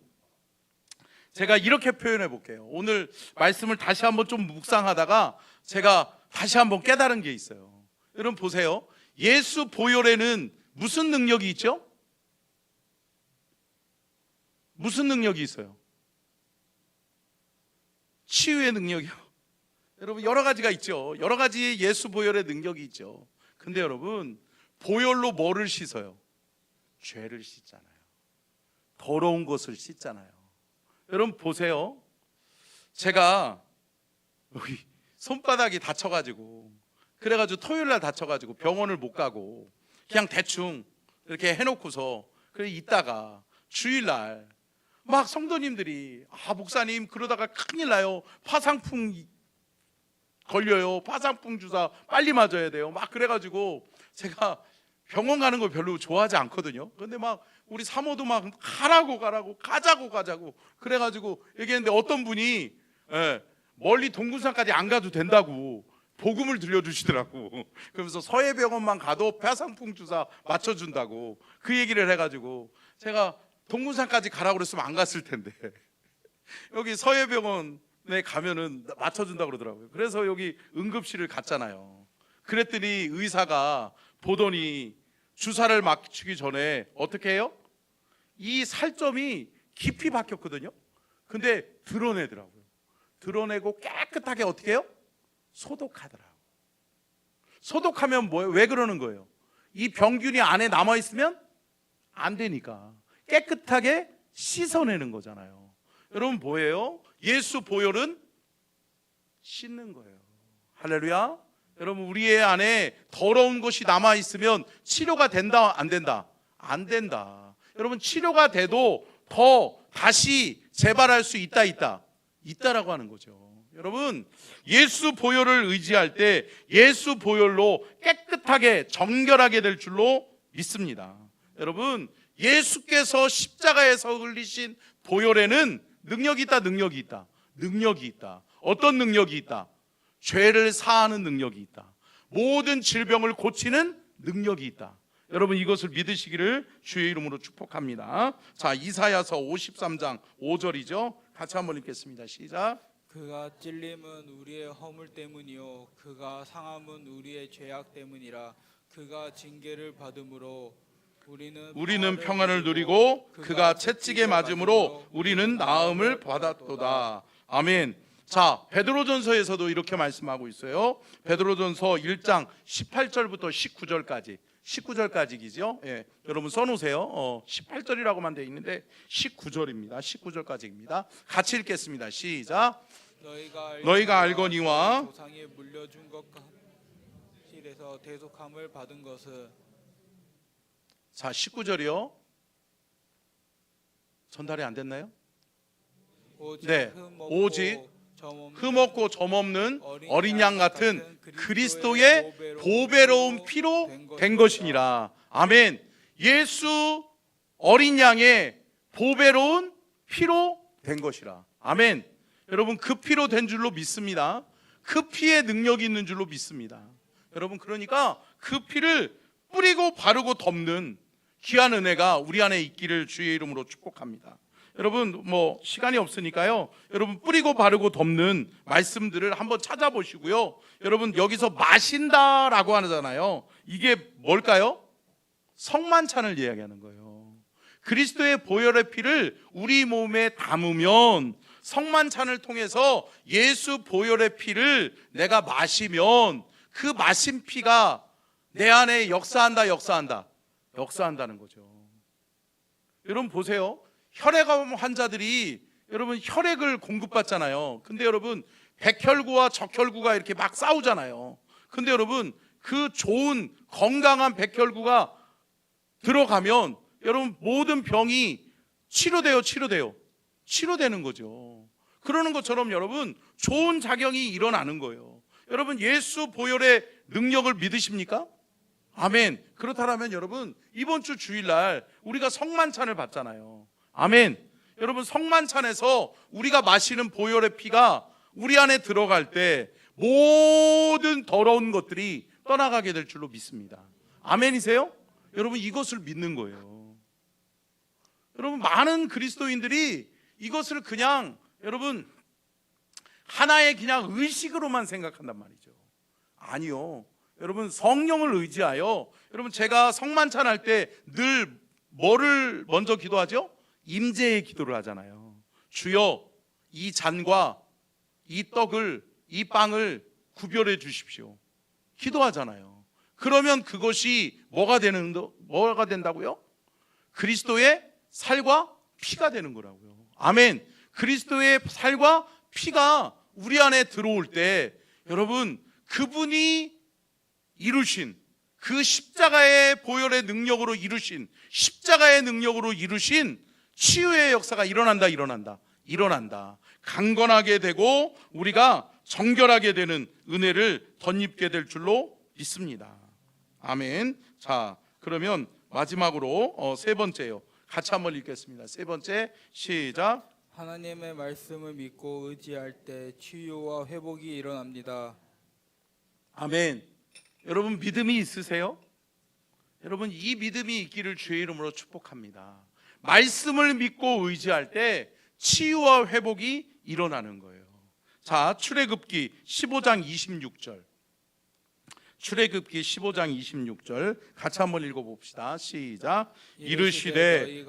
Speaker 1: 제가 이렇게 표현해 볼게요. 오늘 말씀을 다시 한번 좀 묵상하다가 제가 다시 한번 깨달은 게 있어요. 여러분 보세요. 예수 보혈에는 무슨 능력이 있죠? 무슨 능력이 있어요? 치유의 능력이요. 여러분, 여러 가지가 있죠. 여러 가지의 예수 보혈의 능력이 있죠. 근데 여러분, 보혈로 뭐를 씻어요? 죄를 씻잖아요. 더러운 것을 씻잖아요. 여러분 보세요. 제가 여기 손바닥이 다쳐가지고, 그래가지고 토요일날 다쳐가지고 병원을 못 가고 그냥 대충 이렇게 해놓고서 그래 있다가 주일날 막 성도님들이 목사님 그러다가 큰일 나요, 파상풍 걸려요, 파상풍 주사 빨리 맞아야 돼요, 막 그래가지고 제가 병원 가는 걸 별로 좋아하지 않거든요. 근데 막 우리 사모도 막 가자고 그래가지고 얘기했는데 어떤 분이 멀리 동군산까지 안 가도 된다고 복음을 들려주시더라고. 그러면서 서해병원만 가도 파상풍 주사 맞춰준다고 그 얘기를 해가지고 제가 동군산까지 가라고 그랬으면 안 갔을 텐데 여기 서해병원에 가면은 맞춰준다고 그러더라고요. 그래서 여기 응급실을 갔잖아요. 그랬더니 의사가 보더니 주사를 맞추기 전에 어떻게 해요? 이 살점이 깊이 박혔거든요. 근데 드러내더라고요. 드러내고 깨끗하게 어떻게 해요? 소독하더라고요. 소독하면 뭐예요? 왜 그러는 거예요? 이 병균이 안에 남아있으면 안 되니까 깨끗하게 씻어내는 거잖아요. 여러분 뭐예요? 예수 보혈은 씻는 거예요. 할렐루야. 여러분, 우리의 안에 더러운 것이 남아있으면 치료가 된다 안 된다? 안 된다. 여러분, 치료가 돼도 더 다시 재발할 수 있다라고 하는 거죠. 여러분, 예수 보혈을 의지할 때 예수 보혈로 깨끗하게 정결하게 될 줄로 믿습니다. 여러분, 예수께서 십자가에서 흘리신 보혈에는 능력이 있다. 어떤 능력이 있다? 죄를 사하는 능력이 있다. 모든 질병을 고치는 능력이 있다. 여러분, 이것을 믿으시기를 주의 이름으로 축복합니다. 자, 이사야서 53장 5절이죠. 같이 한번 읽겠습니다. 시작.
Speaker 2: 그가 찔림은 우리의 허물 때문이요 그가 상함은 우리의 죄악 때문이라. 그가 징계를 받음으로 우리는 평안을 누리고 그가 채찍에 맞음으로 우리는 나음을 받았도다. 아멘.
Speaker 1: 자, 베드로전서에서도 이렇게 말씀하고 있어요. 베드로전서 1장 18절부터 19절까지이죠. 예, 여러분 써놓으세요. 18절이라고만 되어 있는데 19절입니다. 19절까지입니다. 같이 읽겠습니다. 시작. 너희가 알거니와
Speaker 2: 조상이 물려준 것 실에서 대속함을 받은 것은.
Speaker 1: 자, 19절이요. 전달이 안 됐나요? 네, 오직 흠없고 점없는 어린 양 같은 그리스도의 보배로운 피로 된 것이니라. 아멘. 예수 어린 양의 보배로운 피로 된 것이라. 아멘. 여러분, 그 피로 된 줄로 믿습니다. 그 피에 능력이 있는 줄로 믿습니다. 여러분, 그러니까 그 피를 뿌리고 바르고 덮는 귀한 은혜가 우리 안에 있기를 주의 이름으로 축복합니다. 여러분 뭐 시간이 없으니까요. 여러분 뿌리고 바르고 덮는 말씀들을 한번 찾아보시고요. 여러분 여기서 마신다라고 하잖아요. 이게 뭘까요? 성만찬을 이야기하는 거예요. 그리스도의 보혈의 피를 우리 몸에 담으면, 성만찬을 통해서 예수 보혈의 피를 내가 마시면 그 마신 피가 내 안에 역사한다는 거죠. 여러분 보세요. 혈액암 환자들이 여러분 혈액을 공급받잖아요. 근데 여러분 백혈구와 적혈구가 이렇게 막 싸우잖아요. 근데 여러분 그 좋은 건강한 백혈구가 들어가면 여러분 모든 병이 치료되는 거죠. 그러는 것처럼 여러분 좋은 작용이 일어나는 거예요. 여러분 예수 보혈의 능력을 믿으십니까? 아멘. 그렇다면 여러분 이번 주 주일날 우리가 성만찬을 받잖아요. 아멘. 여러분 성만찬에서 우리가 마시는 보혈의 피가 우리 안에 들어갈 때 모든 더러운 것들이 떠나가게 될 줄로 믿습니다. 아멘이세요? 여러분 이것을 믿는 거예요. 여러분 많은 그리스도인들이 이것을 그냥 여러분 하나의 그냥 의식으로만 생각한단 말이죠. 아니요. 여러분 성령을 의지하여, 여러분 제가 성만찬 할 때 늘 뭐를 먼저 기도하죠? 임재의 기도를 하잖아요. 주여 이 잔과 이 떡을, 이 빵을 구별해 주십시오. 기도하잖아요. 그러면 그것이 뭐가 된다고요? 그리스도의 살과 피가 되는 거라고요. 아멘. 그리스도의 살과 피가 우리 안에 들어올 때 여러분 그분이 이루신 그 십자가의 보혈의 능력으로 이루신, 십자가의 능력으로 이루신 치유의 역사가 일어난다. 강건하게 되고 우리가 정결하게 되는 은혜를 덧입게 될 줄로 믿습니다. 아멘. 자, 그러면 마지막으로 세 번째요. 같이 한번 읽겠습니다. 세 번째 시작.
Speaker 2: 하나님의 말씀을 믿고 의지할 때 치유와 회복이 일어납니다.
Speaker 1: 아멘. 여러분 믿음이 있으세요? 여러분 이 믿음이 있기를 주의 이름으로 축복합니다. 말씀을 믿고 의지할 때 치유와 회복이 일어나는 거예요. 자, 출애굽기 15장 26절. 출애굽기 15장 26절 같이 한번 읽어봅시다. 시작. 이르시되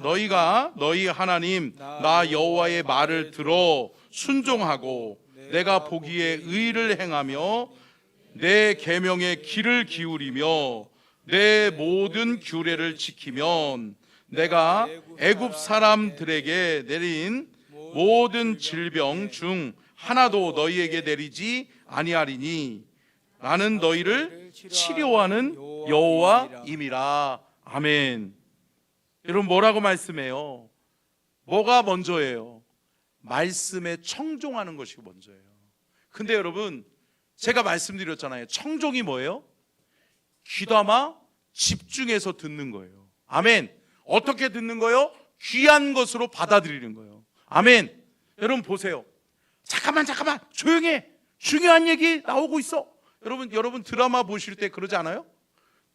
Speaker 1: 너희가 너희 하나님 나 여호와의 말을 들어 순종하고 내가 보기에 의를 행하며 내 계명의 귀를 기울이며 내 모든 규례를 지키면 내가 애굽 사람들에게 내린 모든 질병 중 하나도 너희에게 내리지 아니하리니 나는 너희를 치료하는 여호와임이라. 아멘. 여러분 뭐라고 말씀해요? 뭐가 먼저예요? 말씀에 청종하는 것이 먼저예요. 근데 여러분 제가 말씀드렸잖아요. 청종이 뭐예요? 귀담아 집중해서 듣는 거예요. 아멘. 어떻게 듣는 거예요? 귀한 것으로 받아들이는 거예요. 아멘. 여러분 보세요. 잠깐만 조용해. 중요한 얘기 나오고 있어. 여러분 드라마 보실 때 그러지 않아요?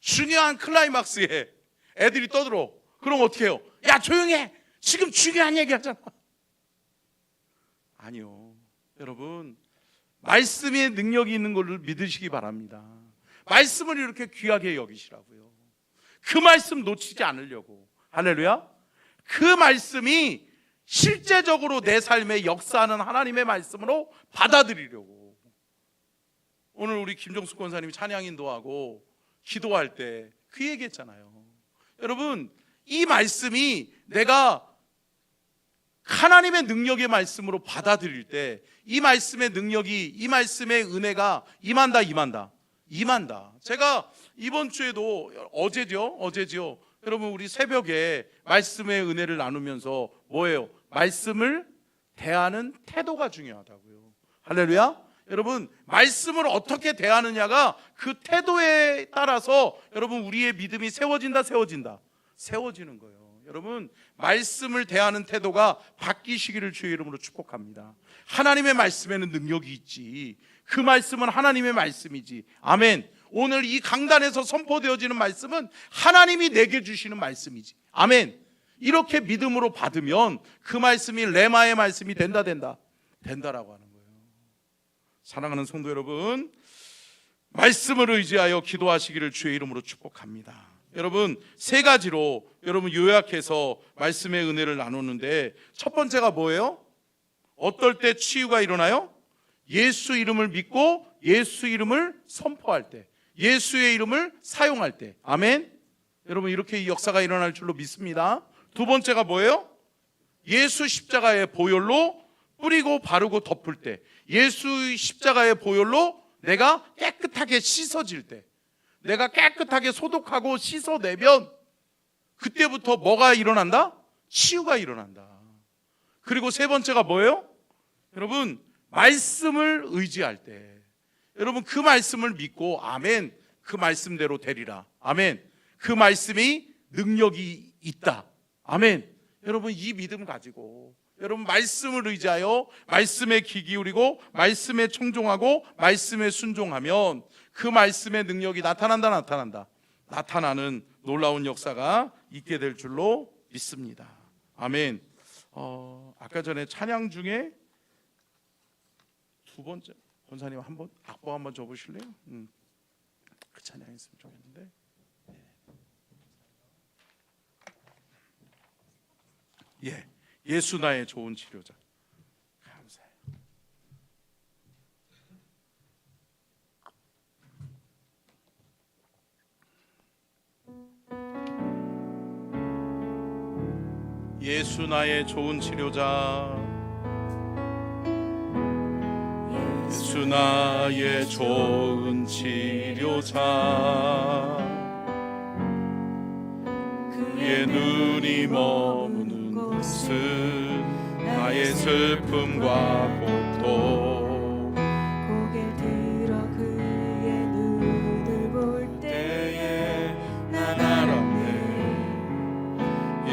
Speaker 1: 중요한 클라이막스에 애들이 떠들어. 그럼 어떻게 해요? 야 조용해. 지금 중요한 얘기 하잖아. 아니요. 여러분 말씀의 능력이 있는 것을 믿으시기 바랍니다. 말씀을 이렇게 귀하게 여기시라고요. 그 말씀 놓치지 않으려고. 할렐루야. 그 말씀이 실제적으로 내 삶에 역사하는 하나님의 말씀으로 받아들이려고. 오늘 우리 김정숙 권사님이 찬양 인도하고 기도할 때 그 얘기했잖아요. 여러분 이 말씀이 내가 하나님의 능력의 말씀으로 받아들일 때 이 말씀의 능력이, 이 말씀의 은혜가 임한다. 제가 이번 주에도 어제죠. 여러분 우리 새벽에 말씀의 은혜를 나누면서 뭐예요? 말씀을 대하는 태도가 중요하다고요. 할렐루야. 여러분 말씀을 어떻게 대하느냐가 그 태도에 따라서 여러분 우리의 믿음이 세워지는 거예요. 여러분 말씀을 대하는 태도가 바뀌시기를 주의 이름으로 축복합니다. 하나님의 말씀에는 능력이 있지. 그 말씀은 하나님의 말씀이지. 아멘. 오늘 이 강단에서 선포되어지는 말씀은 하나님이 내게 주시는 말씀이지. 아멘. 이렇게 믿음으로 받으면 그 말씀이 레마의 말씀이 된다라고 하는 거예요. 사랑하는 성도 여러분, 말씀을 의지하여 기도하시기를 주의 이름으로 축복합니다. 여러분, 세 가지로 여러분 요약해서 말씀의 은혜를 나누는데, 첫 번째가 뭐예요? 어떨 때 치유가 일어나요? 예수 이름을 믿고 예수 이름을 선포할 때, 예수의 이름을 사용할 때. 아멘. 여러분, 이렇게 이 역사가 일어날 줄로 믿습니다. 두 번째가 뭐예요? 예수 십자가의 보혈로 뿌리고 바르고 덮을 때, 예수 십자가의 보혈로 내가 깨끗하게 씻어질 때, 내가 깨끗하게 소독하고 씻어내면 그때부터 뭐가 일어난다? 치유가 일어난다. 그리고 세 번째가 뭐예요? 여러분, 말씀을 의지할 때, 여러분 그 말씀을 믿고 아멘, 그 말씀대로 되리라. 아멘. 그 말씀이 능력이 있다. 아멘. 여러분, 이 믿음 가지고 여러분 말씀을 의지하여 말씀에 귀 기울이고 말씀에 청종하고 말씀에 순종하면 그 말씀의 능력이 나타나는 놀라운 역사가 있게 될 줄로 믿습니다. 아멘. 아까 전에 찬양 중에 두 번째, 권사님 한번 악보 한번 줘보실래요? 그 찬양 했으면 좋겠는데. 예, 예수 나의 좋은 치료자. 감사해요. 예수 나의 좋은 치료자, 예수 나의 좋은 치료자, 그의 눈이 머무는 곳은 나의 슬픔과 고통,
Speaker 3: 고개 들어 그의 눈을 볼 때에 난 알았네.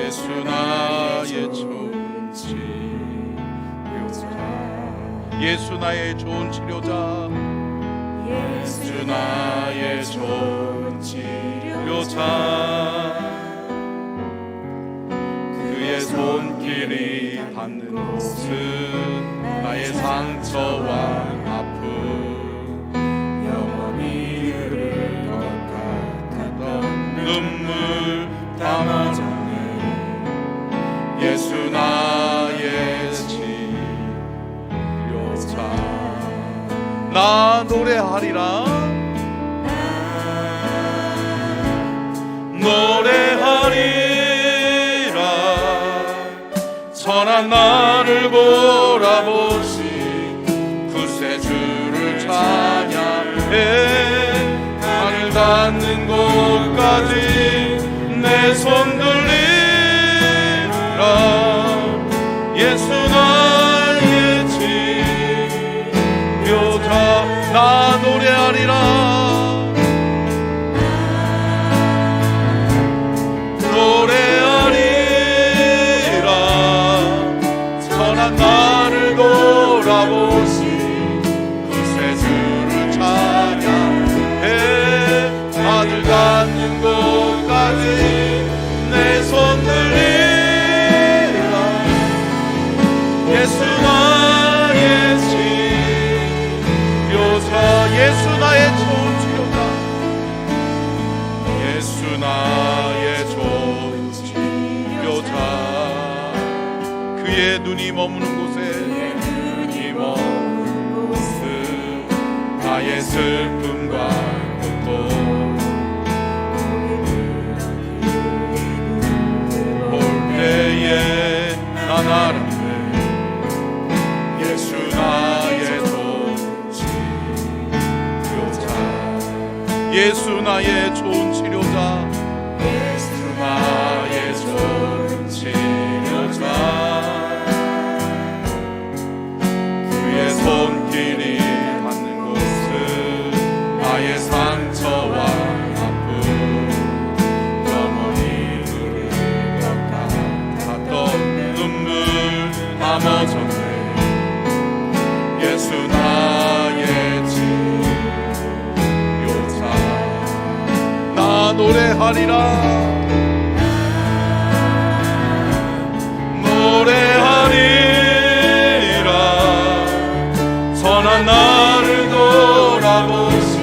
Speaker 1: 예수 나의 좋은 치료자, 예수 나의 좋은 치료자, 예수 나의 좋은 치료자, 그의 손길이 닿는 곳은 나의 상처와 아픔, 영원히 흐를 것 같았던 눈물 담아졌네. 예수 나의 치료자, 나 노래하리라, 노래하리라. 선한 나를 보라보신 구세주를 찬양해. 하늘 닿는 곳까지 내 손 들리라. 예수 나의 치료자, 나 노래하리라, 노래하리라. 선한 나를 돌아보신 구세주를 찬양해. 하늘 닿는 곳까지 내 손 들리라. 예수 나의 치료자, 예수 나의 좋은 치료자, 예수 나의 좋은 치료자, 그의 눈이 머무는 곳에, 눈이 머무는 곳은 나의 슬픔과 고통, 볼 때에 난 알았네. 예수 나의 좋은 치료자, 예수 나의 좋은 치료자, 예수 나의 좋은 치료자, 그의 손길이 닿는 곳은 나의 상처와 아픔, 영원히 흐를 것 같았던 눈물 담아졌네. 예수 나의 치료자, 나 노래하리라, 선한 나를 돌아보시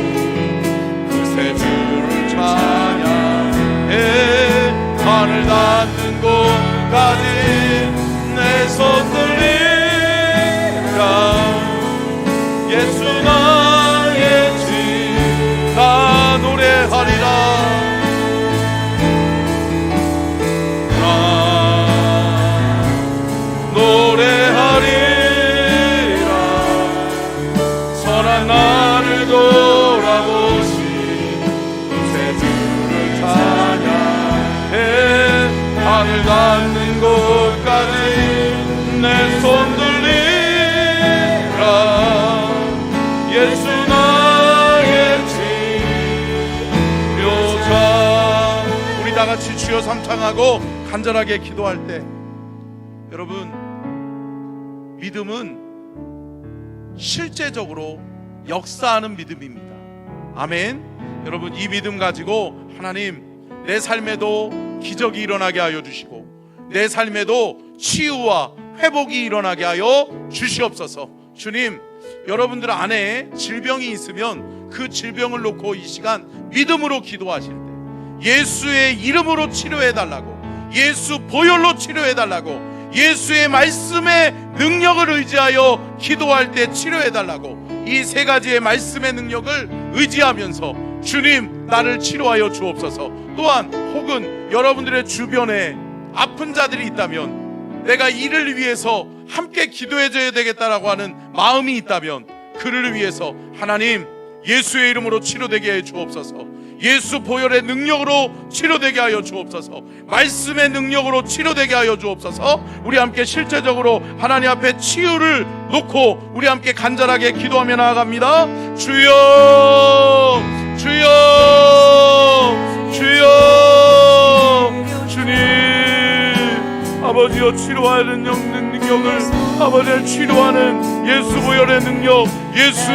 Speaker 1: 그새 주를 찬양해 하늘 닿는 곳까지 내 손 들리라 예수 나의 주 나 노래하리라 나 노래하리라 선한 나를 돌아보시 그새 주를 찬양해 하늘 닿는 곳까지 내 손 들리라 예수 나의 치료자 우리 다같이 주여 삼창하고 간절하게 기도할 때 여러분 믿음은 실제적으로 역사하는 믿음입니다. 아멘. 여러분 이 믿음 가지고 하나님 내 삶에도 기적이 일어나게 하여 주시고 내 삶에도 치유와 회복이 일어나게 하여 주시옵소서. 주님 여러분들 안에 질병이 있으면 그 질병을 놓고 이 시간 믿음으로 기도하실 때 예수의 이름으로 치료해 달라고 예수 보혈로 치료해 달라고 예수의 말씀의 능력을 의지하여 기도할 때 치료해 달라고 이 세 가지의 말씀의 능력을 의지하면서 주님 나를 치료하여 주옵소서. 또한 혹은 여러분들의 주변에 아픈 자들이 있다면 내가 이를 위해서 함께 기도해줘야 되겠다라고 하는 마음이 있다면 그를 위해서 하나님 예수의 이름으로 치료되게 해 주옵소서. 예수 보혈의 능력으로 치료되게 하여 주옵소서. 말씀의 능력으로 치료되게 하여 주옵소서. 우리 함께 실제적으로 하나님 앞에 치유를 놓고 우리 함께 간절하게 기도하며 나아갑니다. 주여 주여 주여 주님 아버지여 치료하는 능력을 아버지를 치료하는 예수 보혈의 능력 예수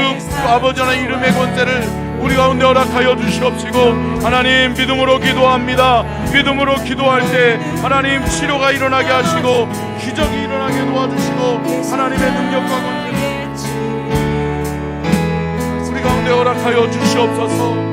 Speaker 1: 아버지 하나님 이름의 권세를 우리 가운데 허락하여 주시옵시고 하나님 믿음으로 기도합니다. 믿음으로 기도할 때 하나님 치료가 일어나게 하시고 기적이 일어나게 도와주시고 하나님의 능력과 권세를 우리 가운데 허락하여 주시옵소서.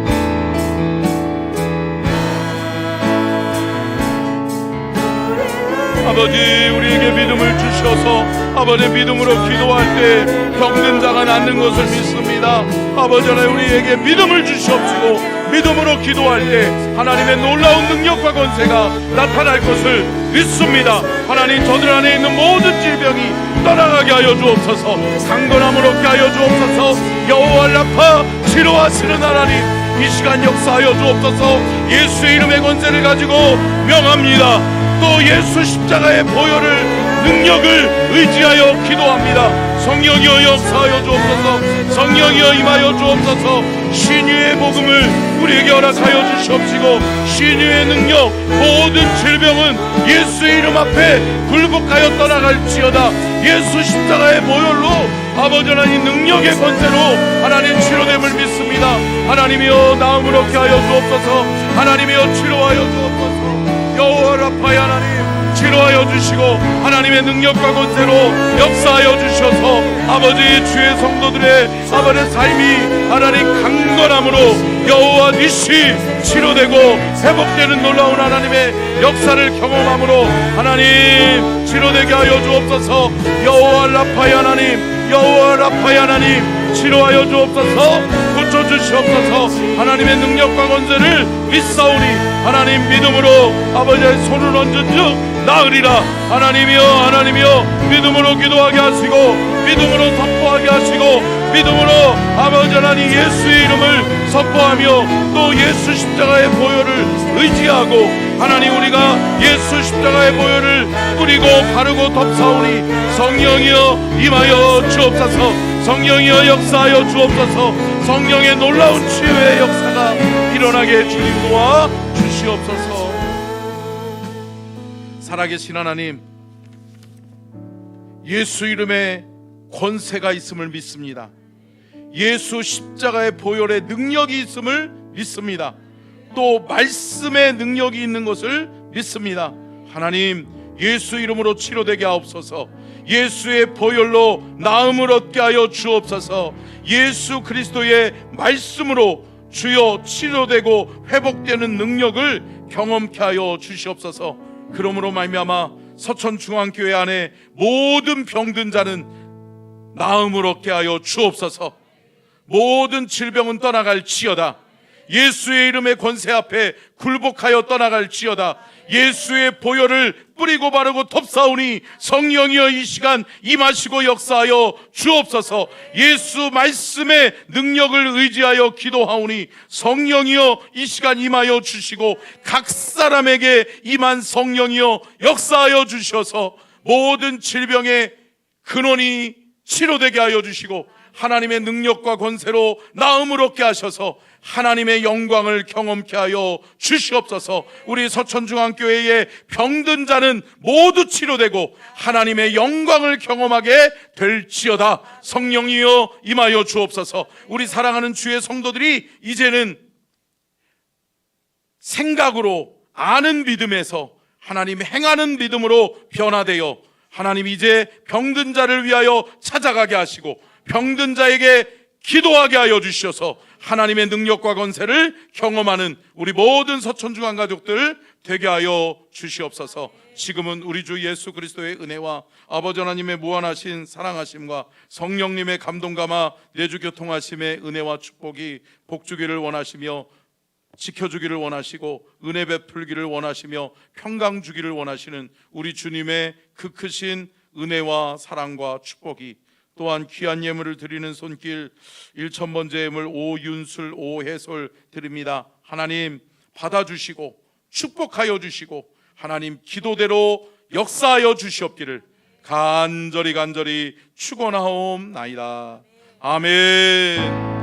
Speaker 1: 아버지 우리에게 믿음을 주셔서 아버지 믿음으로 기도할 때 병든 자가 낫는 것을 믿습니다. 아버지 하나님 우리에게 믿음을 주시옵시고 믿음으로 기도할 때 하나님의 놀라운 능력과 권세가 나타날 것을 믿습니다. 하나님 저들 안에 있는 모든 질병이 떠나가게 하여 주옵소서. 강건함을 얻게 하여 주옵소서. 여호와 라파 치료하시는 하나님 이 시간 역사하여 주옵소서. 예수의 이름의 권세를 가지고 명합니다. 또 예수 십자가의 보혈을 능력을 의지하여 기도합니다. 성령이여 역사하여 주옵소서. 성령이여 임하여 주옵소서. 신유의 복음을 우리에게 허락하여 주시옵시고 신유의 능력 모든 질병은 예수의 이름 앞에 굴복하여 떠나갈지어다. 예수 십자가의 보혈로 아버지 하나님 능력의 권세로 하나님 치료됨을 믿습니다. 하나님이여 나음을 얻게 하여 주옵소서. 하나님이여 치료하여 주옵소서. 여호와 라파의 하나님 치료하여 주시고 하나님의 능력과 권세로 역사하여 주셔서 아버지 주의 성도들의 아버지의 삶이 하나님 강건함으로 여호와 니시 치료되고 회복되는 놀라운 하나님의 역사를 경험함으로 하나님 치료되게 하여 주옵소서. 여호와 라파의 하나님 여호와 라파의 하나님 치료하여 주옵소서. 고쳐주시옵소서. 하나님의 능력과 권세를 믿사오니 하나님 믿음으로 아버지의 손을 얹은 즉 나으리라. 하나님이여 믿음으로 기도하게 하시고 믿음으로 선포하게 하시고 믿음으로 아버지 하나님 예수의 이름을 선포하며 또 예수 십자가의 보혈을 의지하고 하나님 우리가 예수 십자가의 보혈을 뿌리고 바르고 덮사오니 성령이여 임하여 주옵소서. 성령이여 역사하여 주옵소서. 성령의 놀라운 치유의 역사가 일어나게 주님 도와 주시옵소서. 살아계신 하나님 예수 이름에 권세가 있음을 믿습니다. 예수 십자가의 보혈의 능력이 있음을 믿습니다. 또 말씀의 능력이 있는 것을 믿습니다. 하나님 예수 이름으로 치료되게 하옵소서. 예수의 보혈로 나음을 얻게 하여 주옵소서. 예수 그리스도의 말씀으로 주여 치료되고 회복되는 능력을 경험케 하여 주시옵소서. 그러므로 말미암아 서천중앙교회 안에 모든 병든 자는 나음을 얻게 하여 주옵소서. 모든 질병은 떠나갈지어다. 예수의 이름의 권세 앞에 굴복하여 떠나갈지어다. 예수의 보혈을 뿌리고 바르고 덮사오니 성령이여 이 시간 임하시고 역사하여 주옵소서. 예수 말씀의 능력을 의지하여 기도하오니 성령이여 이 시간 임하여 주시고 각 사람에게 임한 성령이여 역사하여 주셔서 모든 질병의 근원이 치료되게 하여 주시고 하나님의 능력과 권세로 나음을 얻게 하셔서 하나님의 영광을 경험케 하여 주시옵소서. 우리 서천중앙교회의 병든 자는 모두 치료되고 하나님의 영광을 경험하게 될지어다. 성령이여 임하여 주옵소서. 우리 사랑하는 주의 성도들이 이제는 생각으로 아는 믿음에서 하나님 행하는 믿음으로 변화되어 하나님 이제 병든 자를 위하여 찾아가게 하시고 병든 자에게 기도하게 하여 주셔서 하나님의 능력과 권세를 경험하는 우리 모든 서천중앙 가족들 되게 하여 주시옵소서. 지금은 우리 주 예수 그리스도의 은혜와 아버지 하나님의 무한하신 사랑하심과 성령님의 감동감화 내주 교통하심의 은혜와 축복이 복주기를 원하시며 지켜주기를 원하시고 은혜 베풀기를 원하시며 평강 주기를 원하시는 우리 주님의 그 크신 은혜와 사랑과 축복이 또한 귀한 예물을 드리는 손길 1000번째 예물 오윤술 오해솔 드립니다. 하나님 받아주시고 축복하여 주시고 하나님 기도대로 역사하여 주시옵기를 간절히 축원하옵나이다. 아멘.